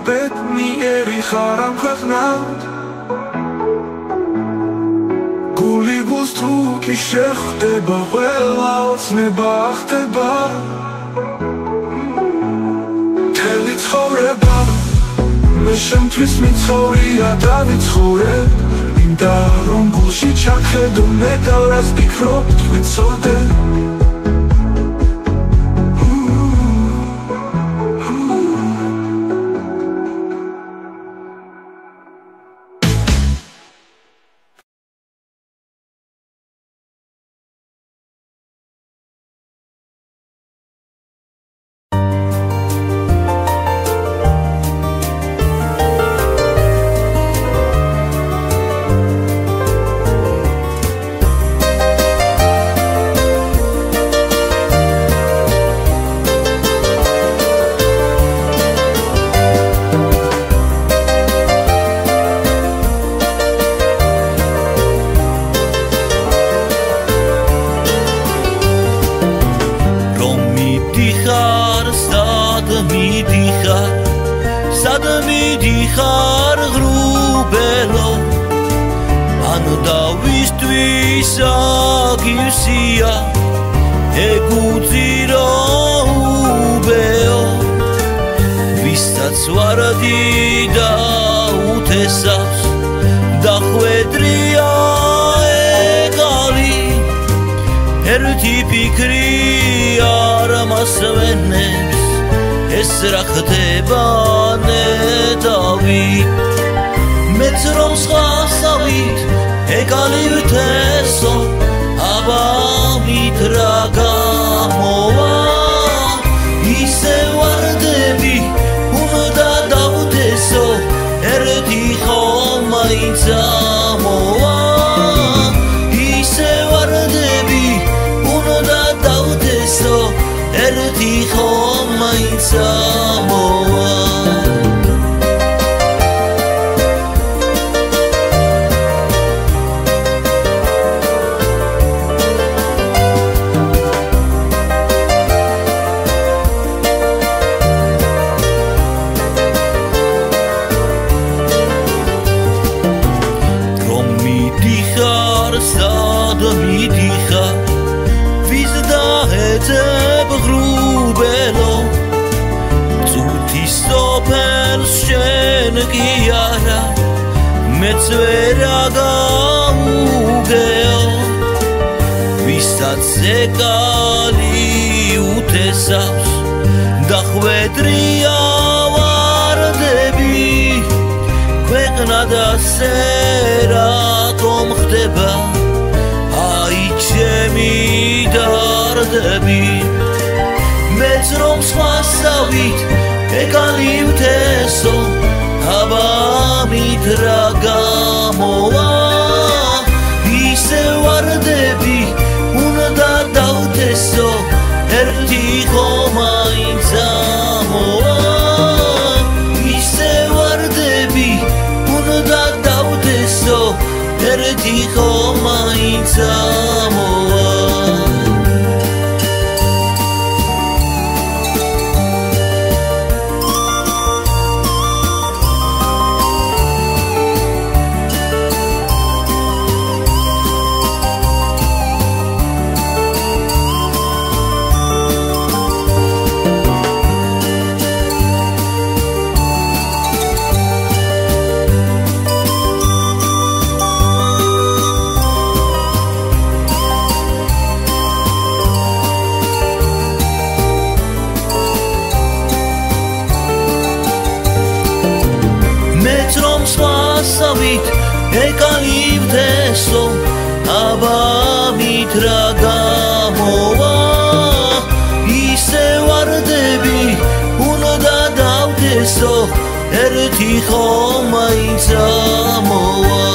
S1: ბედნიერი ხარ ამ ქვეყნად გული გულს თუ კი შეხვდება ყველა ოცნება ხდება მთელი ცხოვრება მე შენთვის მიცხოვრია და ვიცხოვრებ მინდა რომ გულში ჩახედულე და რას ვფიქრობ ვიცოდე
S3: Sad midihar grubelo Ano da vistvis agivsia Egutiro ubeo Vistats varadi da utesas Da khvedria egali Erti pikri aramasvenes Es rakhდება ნეტავი მეც რომ სხვასავით ეკალივთესო აბამით რა გამოვა ისე ვარდები უნდა დავდესო ერთი ხომ მაინც ამოვა ისე ვარდები უნდა დავდესო ერთი ხომ მაინც ამოვა Giara metzvera gaugeo Vistats ekali utesas Da khvedria vardები ქვეყნა და სერა თომ ხდება აი ჩემი დარდები მეც რომ სხვასავით ეკალივთესო აბამით რა გამოვა ისე ვარდები უნდა დავდესო ერთი ხომ მაინც ამოვა ისე ვარდები უნდა დავდესო ერთი ხომ მაინც ამოვა Swasavit ekalivdeso abamit ragamova ise vardebi unoda davdeso erti khom maints amova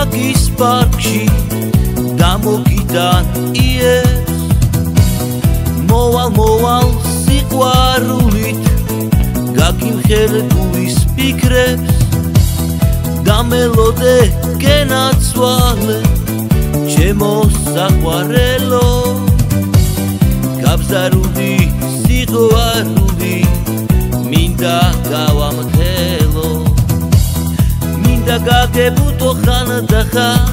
S3: ვაკის პარკში დამოგიდან იებს მოვალ სიყვარულით გაგიმხელ გულის ფიქრებს და მელოდე გენაცვალე ჩემო საყვარელო გაბზარული სიყვარული მინდა გავამთელო მინდა გაგებუტო ხანდახან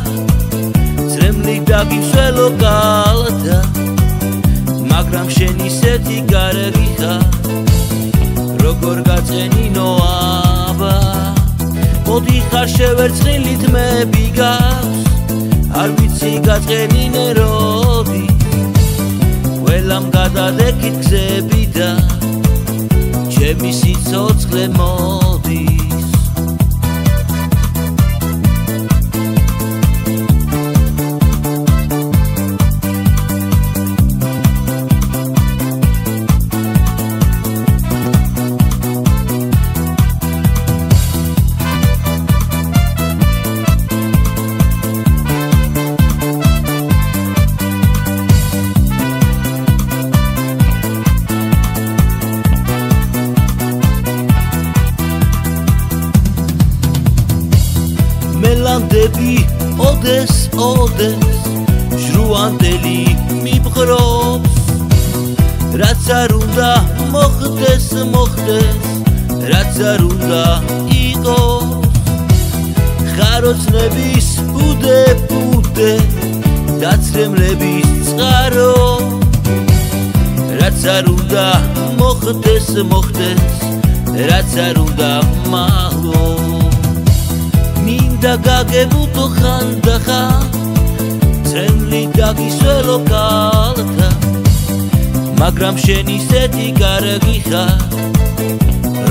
S3: ძრემლი დაგიცველო კალთა მაგრამ შენ ისეთი კარგი ხარ როგორ გაწენინო აბა მოდი ხარ შევერცხილით მე ბიგავს არ ვიცი გაწყენინე როდი ყველამ გადადეკით გზები და ჩემი სიცოცხლე მოდის მელანდები ოდეს ჟრუანდელი მიბღრობს რაც არ უნდა მოხდეს რაც არ უნდა იყოს ხაროცნების ბუდე დაცრემლების წყარო რაც არ უნდა მოხდეს რაც არ უნდა მაღლო მინდა გაგებუტო ხანდახან ძრემლი დაგისველო კალთა მაგრამ შენ ისეთი კარგი ხარ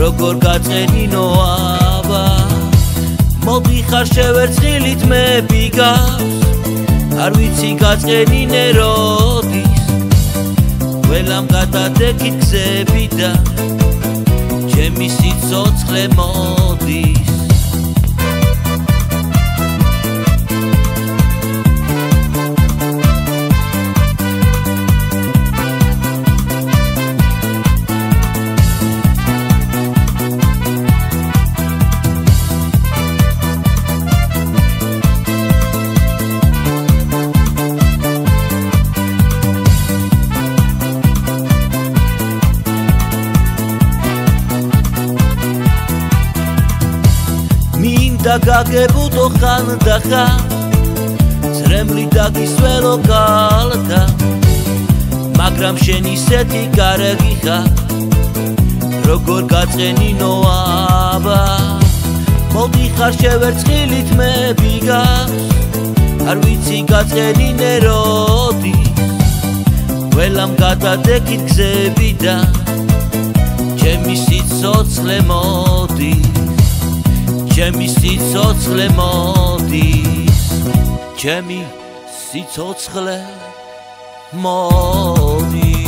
S3: როგორ გაწყენინო აბა მოდი ხარ შევერცხილით მე ბიგავს არ ვიცი გაწყენინე როდის ყველამ გადადეკით გზები და ჩემი სიცოცხლე მოდის მინდა გაგებუტო ხანდახან ძრემლი დაგისველო კალთა მაგრამ შენ ისეთი კარგი ხარ როგორ გაწყენინო აბა მოდი ხარ შევერცხილით მე ბიგავს არ ვიცი გაწყენინე როდის ყველამ გადადეკით გზები და ჩემი სიცოცხლე მოდის ჩემი სიცოცხლე მოდის ჩემი სიცოცხლე მოდის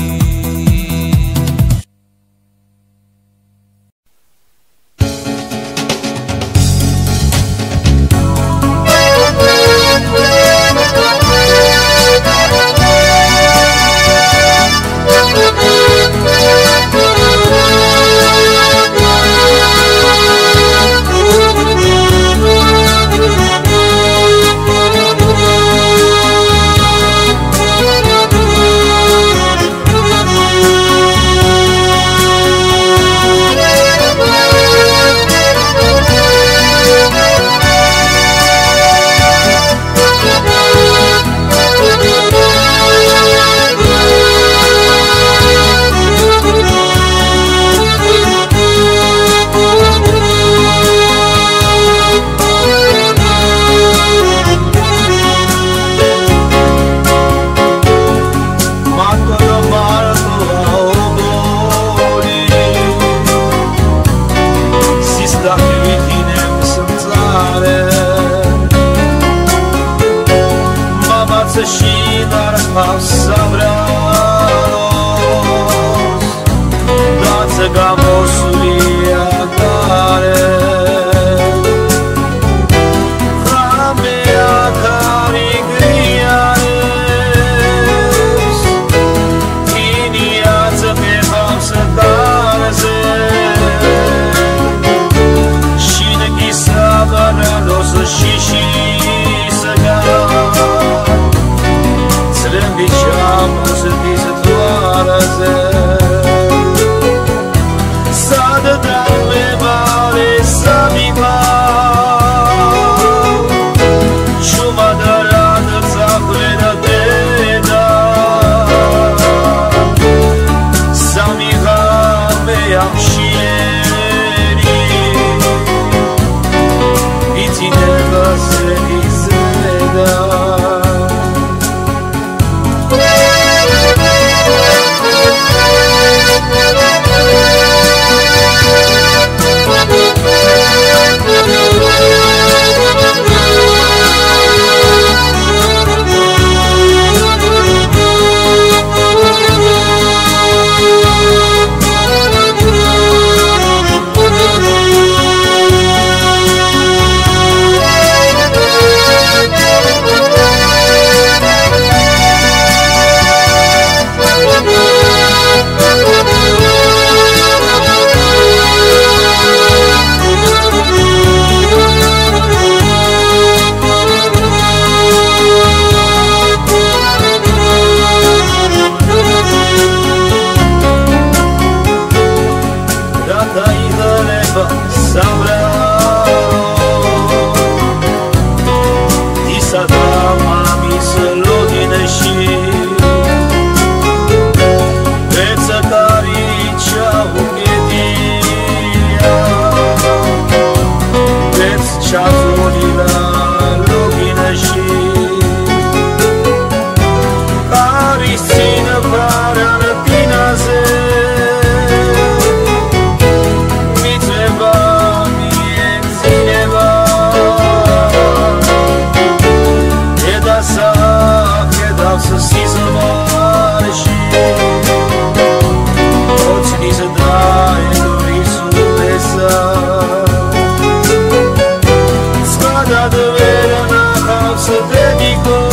S3: Dedico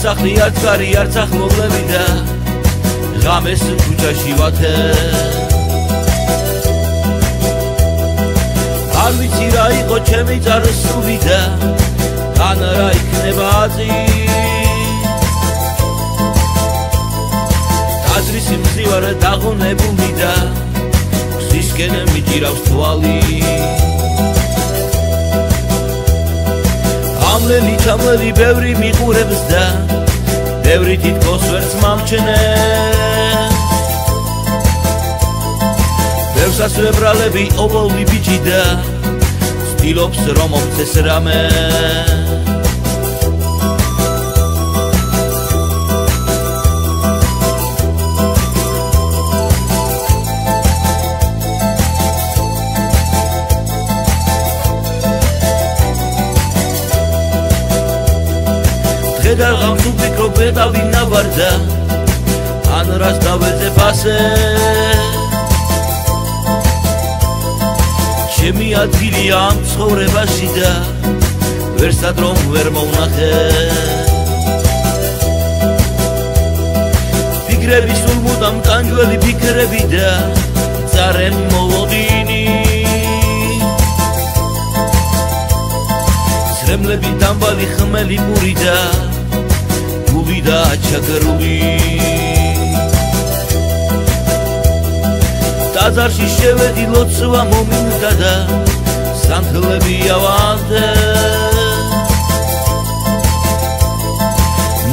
S3: Artsakli artkari artsak moglebida Games kutxashi vate Ar vitsi ra iqo ჩემი წარსული და ან რა იქნება აზი აზრის მზივარ დაღონებული და გზისკენ მიჭირავს თვალი ამლელი ჩამლელი ბევრი მიყურებს და ბევრი თითქოს ვერც მომჩნე ბევრსაც ვებრალები ობოლი ბიჭი და ცდილობს რომ მომცეს რამე Dar gam tu picro pedalina varda An raz daveze pase Chemi adgili am ცხოვრებაში და ვერსად რომ ვერ მოვნახე ფიქრები სულ მუდამ კანჯველი ფიქრები და წარენ მოლოდინი ზრემლები დამბალი ხმელი პური და გულიდა ჩაგრული ტაძარში შევედი ლოცვა მომინდა და სანთლები ავადე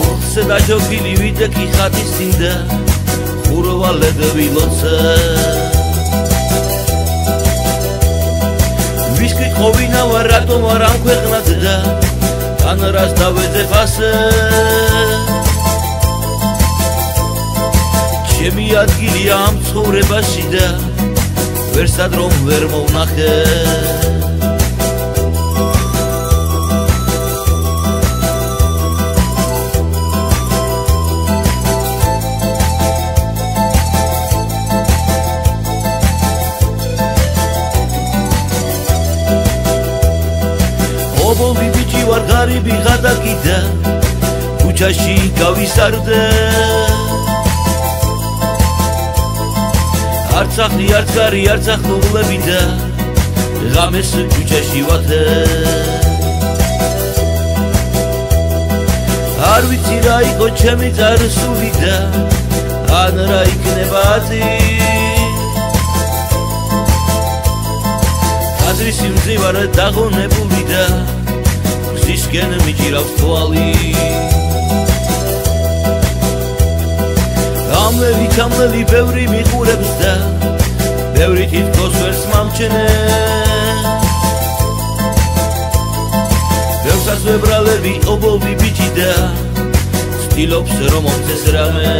S3: მოხსე დაჯობილი ვიდექი ხატის წინ და ხურვალები ლოცე ვისკი ხოვინა ვარ რატომ არ ამ ქვეყნად და ან რას დავეძე ფასე ჩემი ადგილია ამ ცხოვრებაში და ვერსად რომ ვერ მოვნახე ობოლი ბიჭი ვარ ღარიბი ღადაკი და ქუჩაში გავისარდე Artsakli artkari artsak moglები და ღამეს ქუჩაში ვათე არ ვიცი რა იყო ჩემი წარსული და ან რა იქნება აზი აზრის მზივარ დაღონებული და გზისკენ მიჭირავს თვალი ამლელი ჩამლელი ბევრი მიყურებს და ბევრი თითქოს ვერც მომჩნე ბევრსაც ვებრალები ობოლი ბიჭი და ცდილობს რომ მომცეს რამე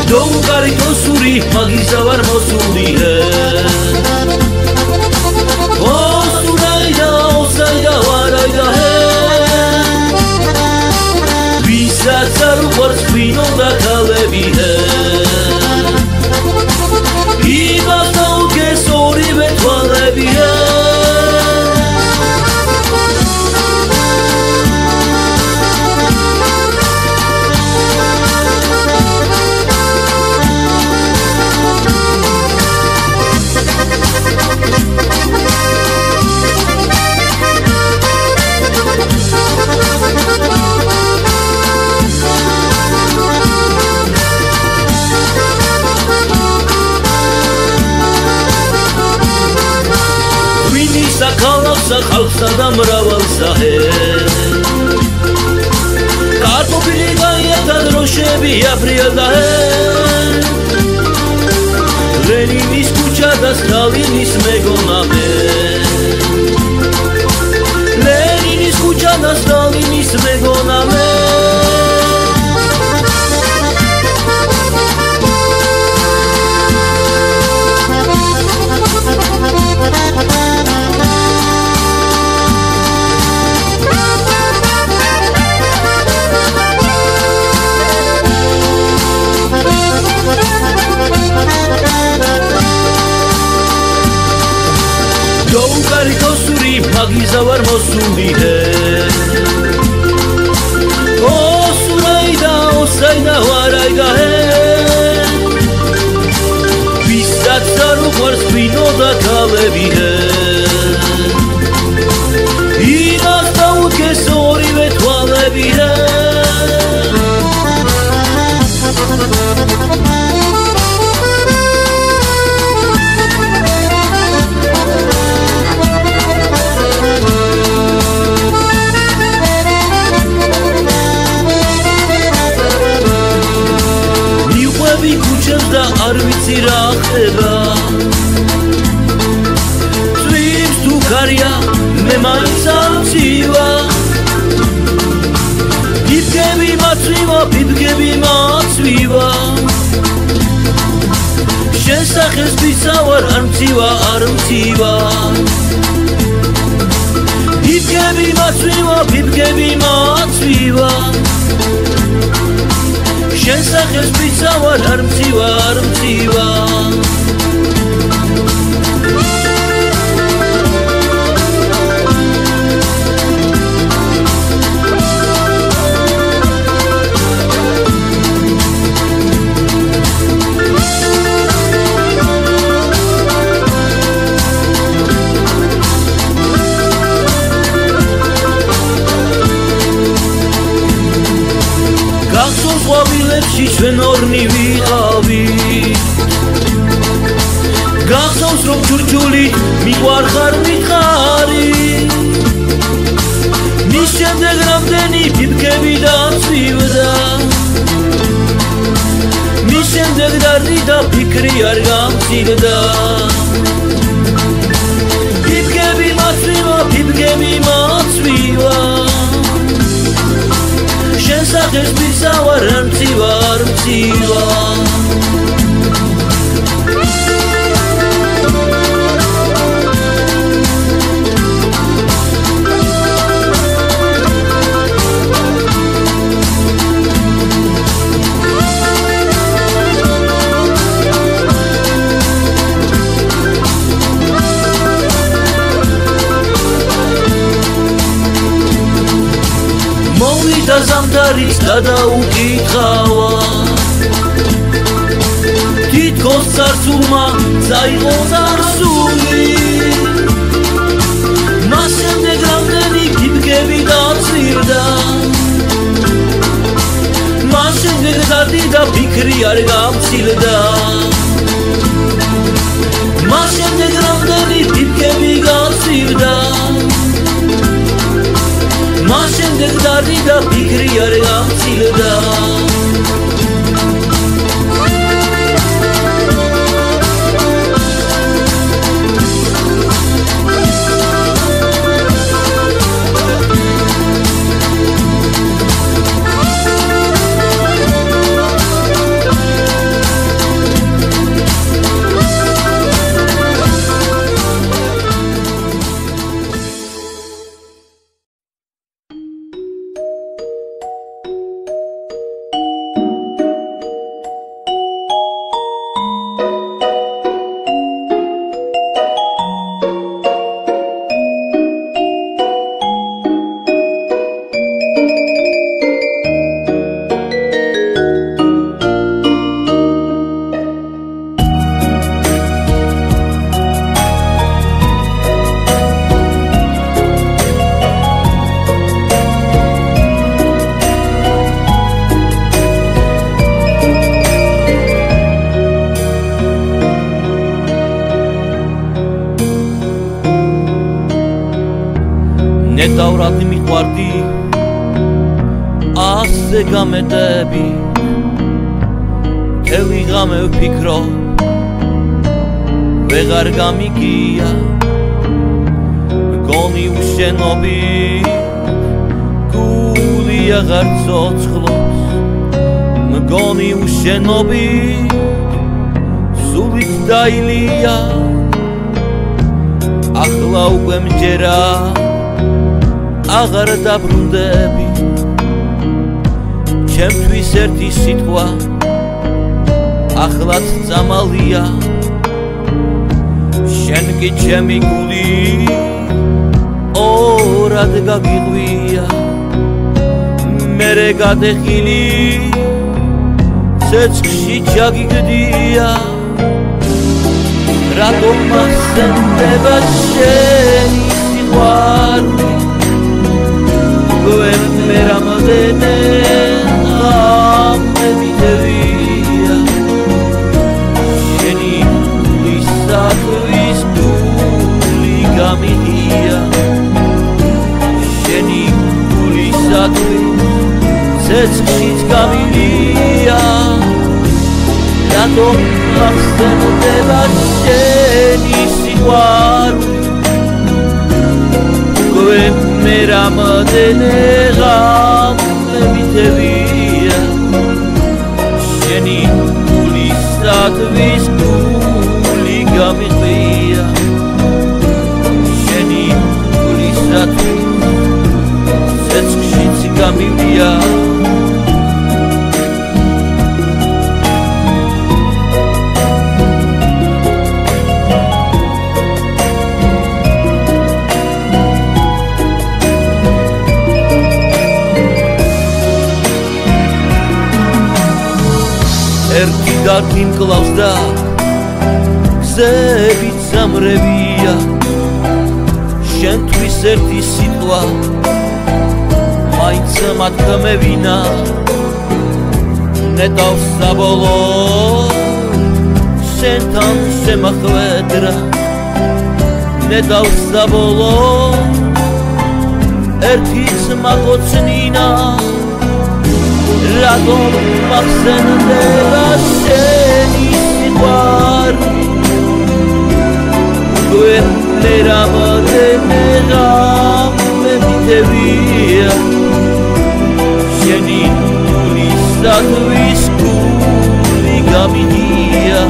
S3: Dougari tosuri magizawar mosuli Osunaida osaida waraida Visatsaru porspino da kalebi Ibasau kesori betwalebi Sakhalsa khalsa da mravalsa Kartofili gayeta droshebi apriada Leninis kuchada Stalinis megoname Leninis kuchada Stalinis megoname Dougari tosuri magizawar mosuli Osunaida osaida waraida Visatsaru porspino da kalebi Ibasau kesori betwalebi და არ ვიცი რა ხდება წვიმს თუ ქარია მე მაინც ამცივა ფიფგები მაცვივა შესახეს ვიცავარ არ მცივა ფიფგები მაცვივა შესახეს ვიცავარ არ მცივა ყვავილებში ჩვენ ორნი ვიყავით გახსოვს რომ ჯურჯული მიყვარხარ მითხარი მის შემდეგ რამდენი ფიფგები დაცვივდა მის შემდეგ დარდი და ფიქრი არ გამცილდა ფიფგები მაცვივა შესახეს ვიცავარ არ მცივა და ზამთარიც გადაუკითხავა თითქოს წარსულმა წაიღო წარსული მას შემდეგ რამდენი ფიფგები დაცვირდა მას შემდეგ დარდი და ფიქრი არ გამცილდა მას შემდეგ რამდენი ფიფგები მივდა მას შემდეგ დარდი და ფიქრი არ გამცილდა ნეტავრად მიყვარდი ასე გამეტები თელი ღამე ვფიქრო ვეღარ გამიგია მგონი უშენობი გული აღარ ცოცხლობს მგონი უშენობი სულით დაილია ახლა უკვე მჯერა აღარ დაბრუნდები ჩემთვის ერთი სიტყვა ახლაც წამალია შენ კი ჩემი გული ორად გაგიღვია მერე გადეხილი ცეცხლში ჩაგიგდია რატომ მასწენდება შენი სიყვარული მე რამოდენე ღამები დევია შენი გულისათვის გული გამიღია შენი გულისათვის ცეცხლშიც გამიღია რატომ ახსენდება შენი სიყვარული მე რამოდენე ღამები დევია შენი გულისათვის გული გამიღია შენი გულისათვის ცეცხლშიც გამივია ერთი გაგიმკლავს და გზებით სამრევია შენთვის ერთი სიტყვა მაინც მათქმევინა ნეტავს საბოლოოდ შენთან შემახვედრა ნეტავს საბოლოოდ ერთიც მაგოცნინა რატომ მახსენდება შენი სიყვარული მე რამოდენე ღამები დევია შენი გულისათვის გული გამიღია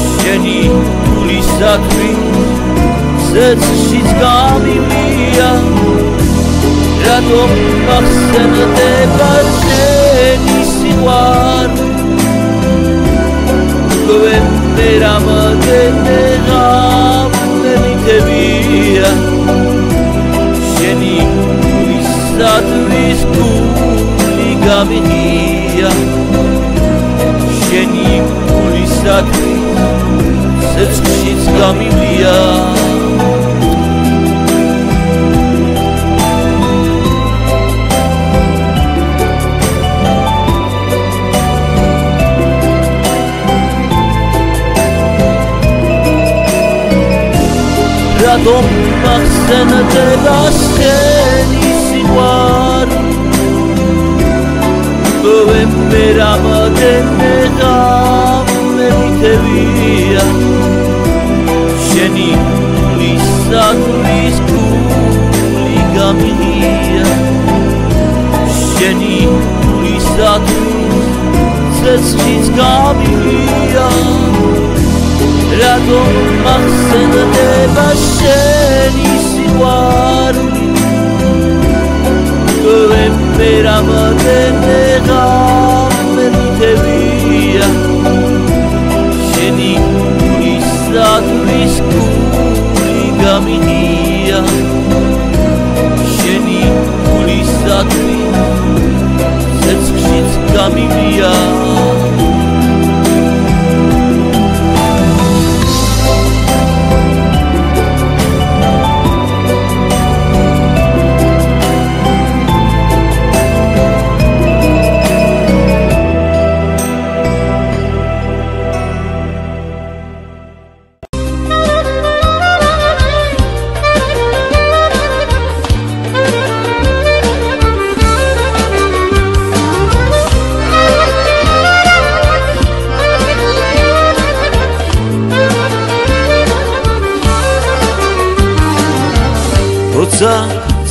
S3: შენი გულისათვის ცეცხლშიც გამივია რატომ მახსენდება შენი სიყვარული მე რამოდენე ღამები დევია შენი გულისათვის გული გამიღია შენი გულისათვის ცეცხლშიც გამივია რატომ მახსენდება შენი სიყვარული მე რამოდენმე ღამე მითევია შენი გულისადურის გული გამიღია შენი გულისადურის ცეცხლიც გამიღია რატომ მახსენდება შენი სიყვარული მე რამოდენმე ღამე მითევია შენი გულისადურის გული გამიღია შენი გულისადურის ცეცხლიც გამიღია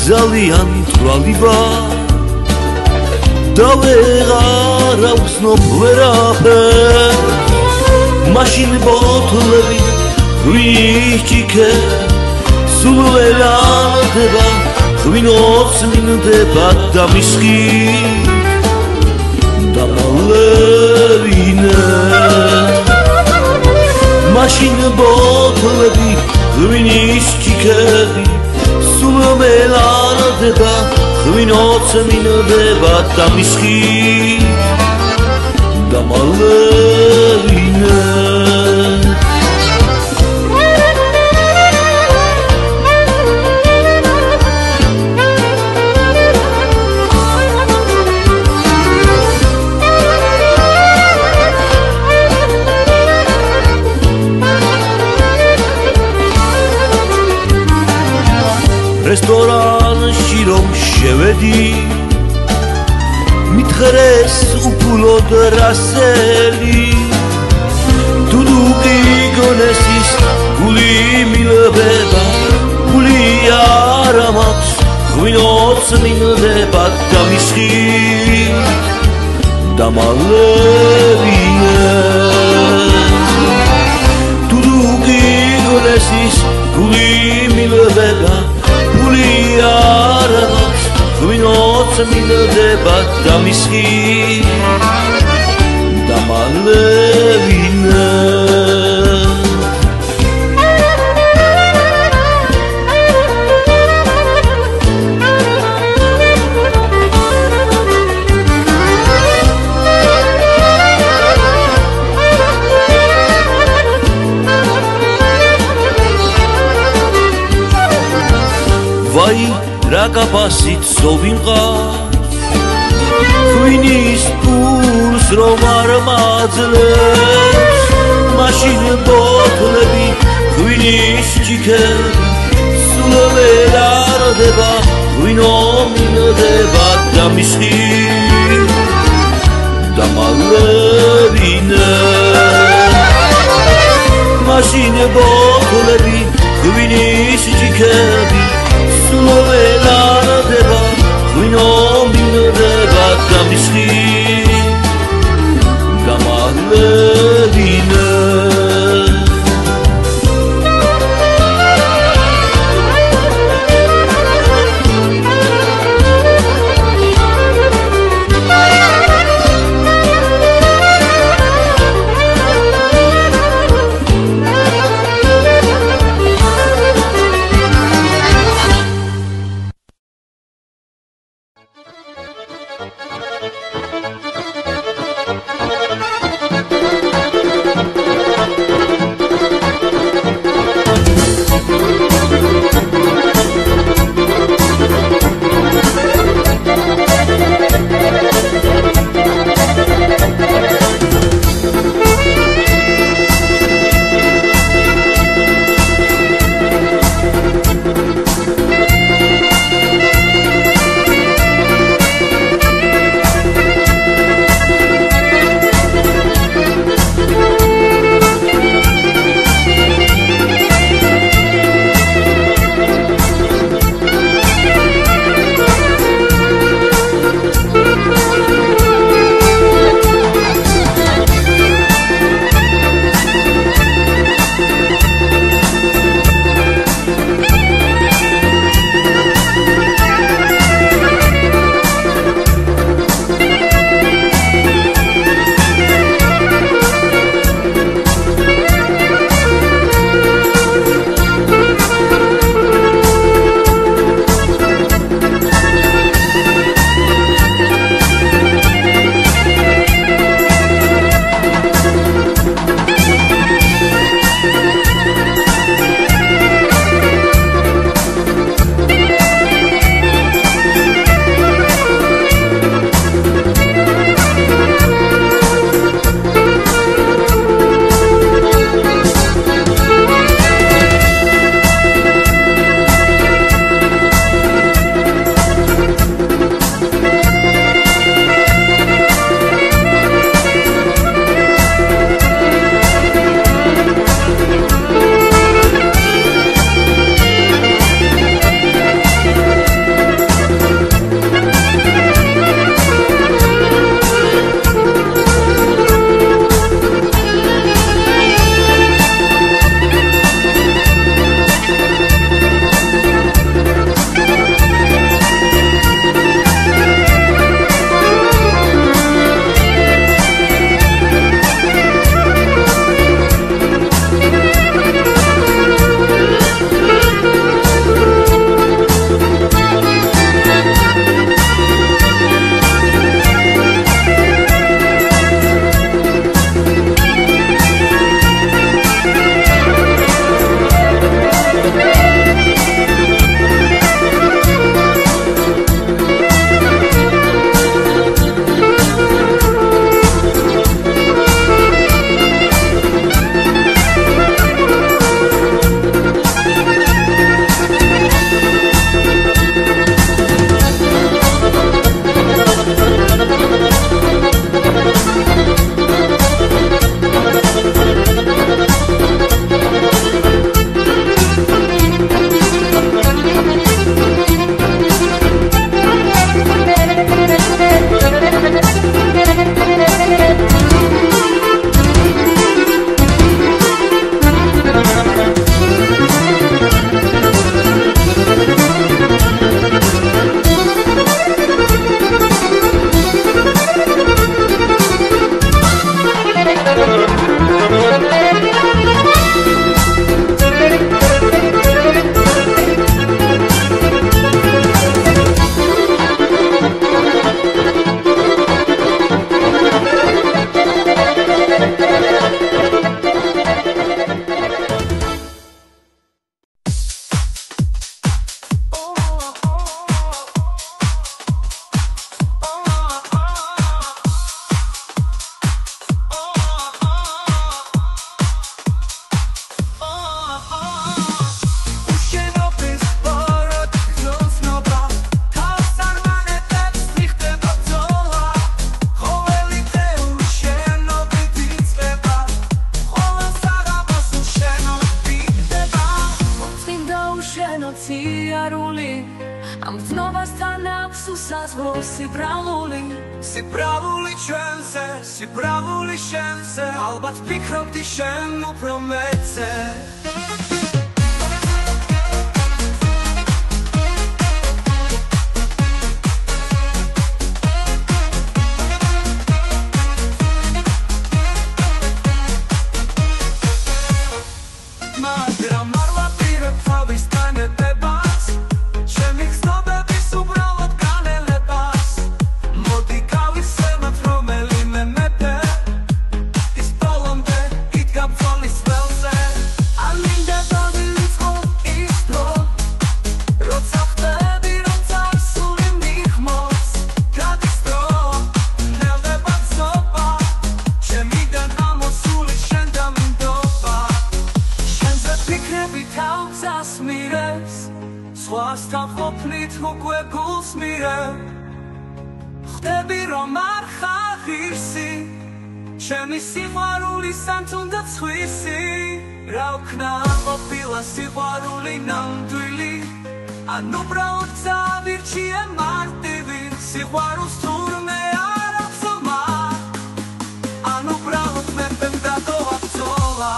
S3: ძალიან თვალივა და ვეღარ აუხსნობ ვერაფერს მაშინ ბოთლები ვიჭიქე სულ ველადება ღვინოს მინდება და მისხი დამალევინე მაშინ ბოთლები ღვინის ჭიქები სულ ველადება ღვინოს მინდება და მისხი დამალევინე რესტორანში რომ შევედი მითხრეს უფულოდ რასელი დუდუკი გონესის გული მილვება გული არ მაქვს ღვინოს მინდება და მისხი დამალევინე დუდუკი გონესის გული მილვება გული არ მაქვს ღვინოს მინდება და მისხი დამალევინე ვაი რა გაფასით სოვიმყავს ღვინის პურს რომ არ მაძლევს მაშინ ბოთლები ღვინის ჭიქები სულ ველადება ღვინო მინდება და მისხი დამალევინე მაშინ ბოთლები ღვინის ჭიქები სულ ველადება ღვინო მინდება და მისხი დამალევინე
S1: სასაზღვრო სიბრალული ჩვენზე, სიბრალული შენზე ალბათ ფიქრობდი შენ უფრო მეცე მაგრამ არ ვაპირებ თავის განებებას ჩემი ხსნობების უბრალოდ განელებას მოდი გავიხსენოთ რომელიმე მეფე ის ბოლომდე იდგა ბრძოლის ველზე არ მინდა დავივიწყო ის დრო როცა ხდები როცა სული მიხმობს გადის დრო ნელდება გზობა ჩემიდან ამოსული შენ დამინდობა ფიქრები თავს ასმირებს სხვასთან ყოფნით უკვე გულს მირებ ხდები რომ არ ხარ ღირსი ჩემი სიყვარულის ან თუნდაც სხვისი რა ვქნა ყოფილა სიყვარული ნამდვილი ან უბრალოდ წავირჩიე მარტივი სიყვარულს თურმე არ აღწომა ან უბრალოდ მეფემ გადავაბრძოლა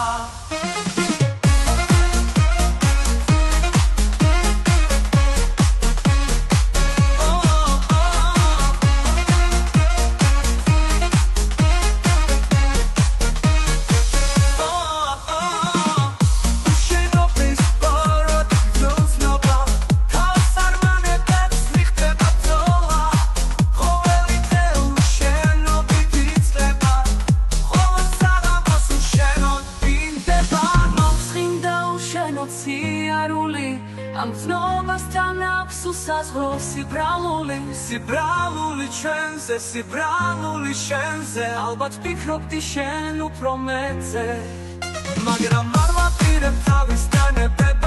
S1: ამ ცნობასთან აქვს უსაზღვრო სიბრალული ჩვენზე, სიბრალული შენზე ალბათ ფიქრობდი შენ უფრო მეცე მაგრამ არ ვაპირებ თავის განებებას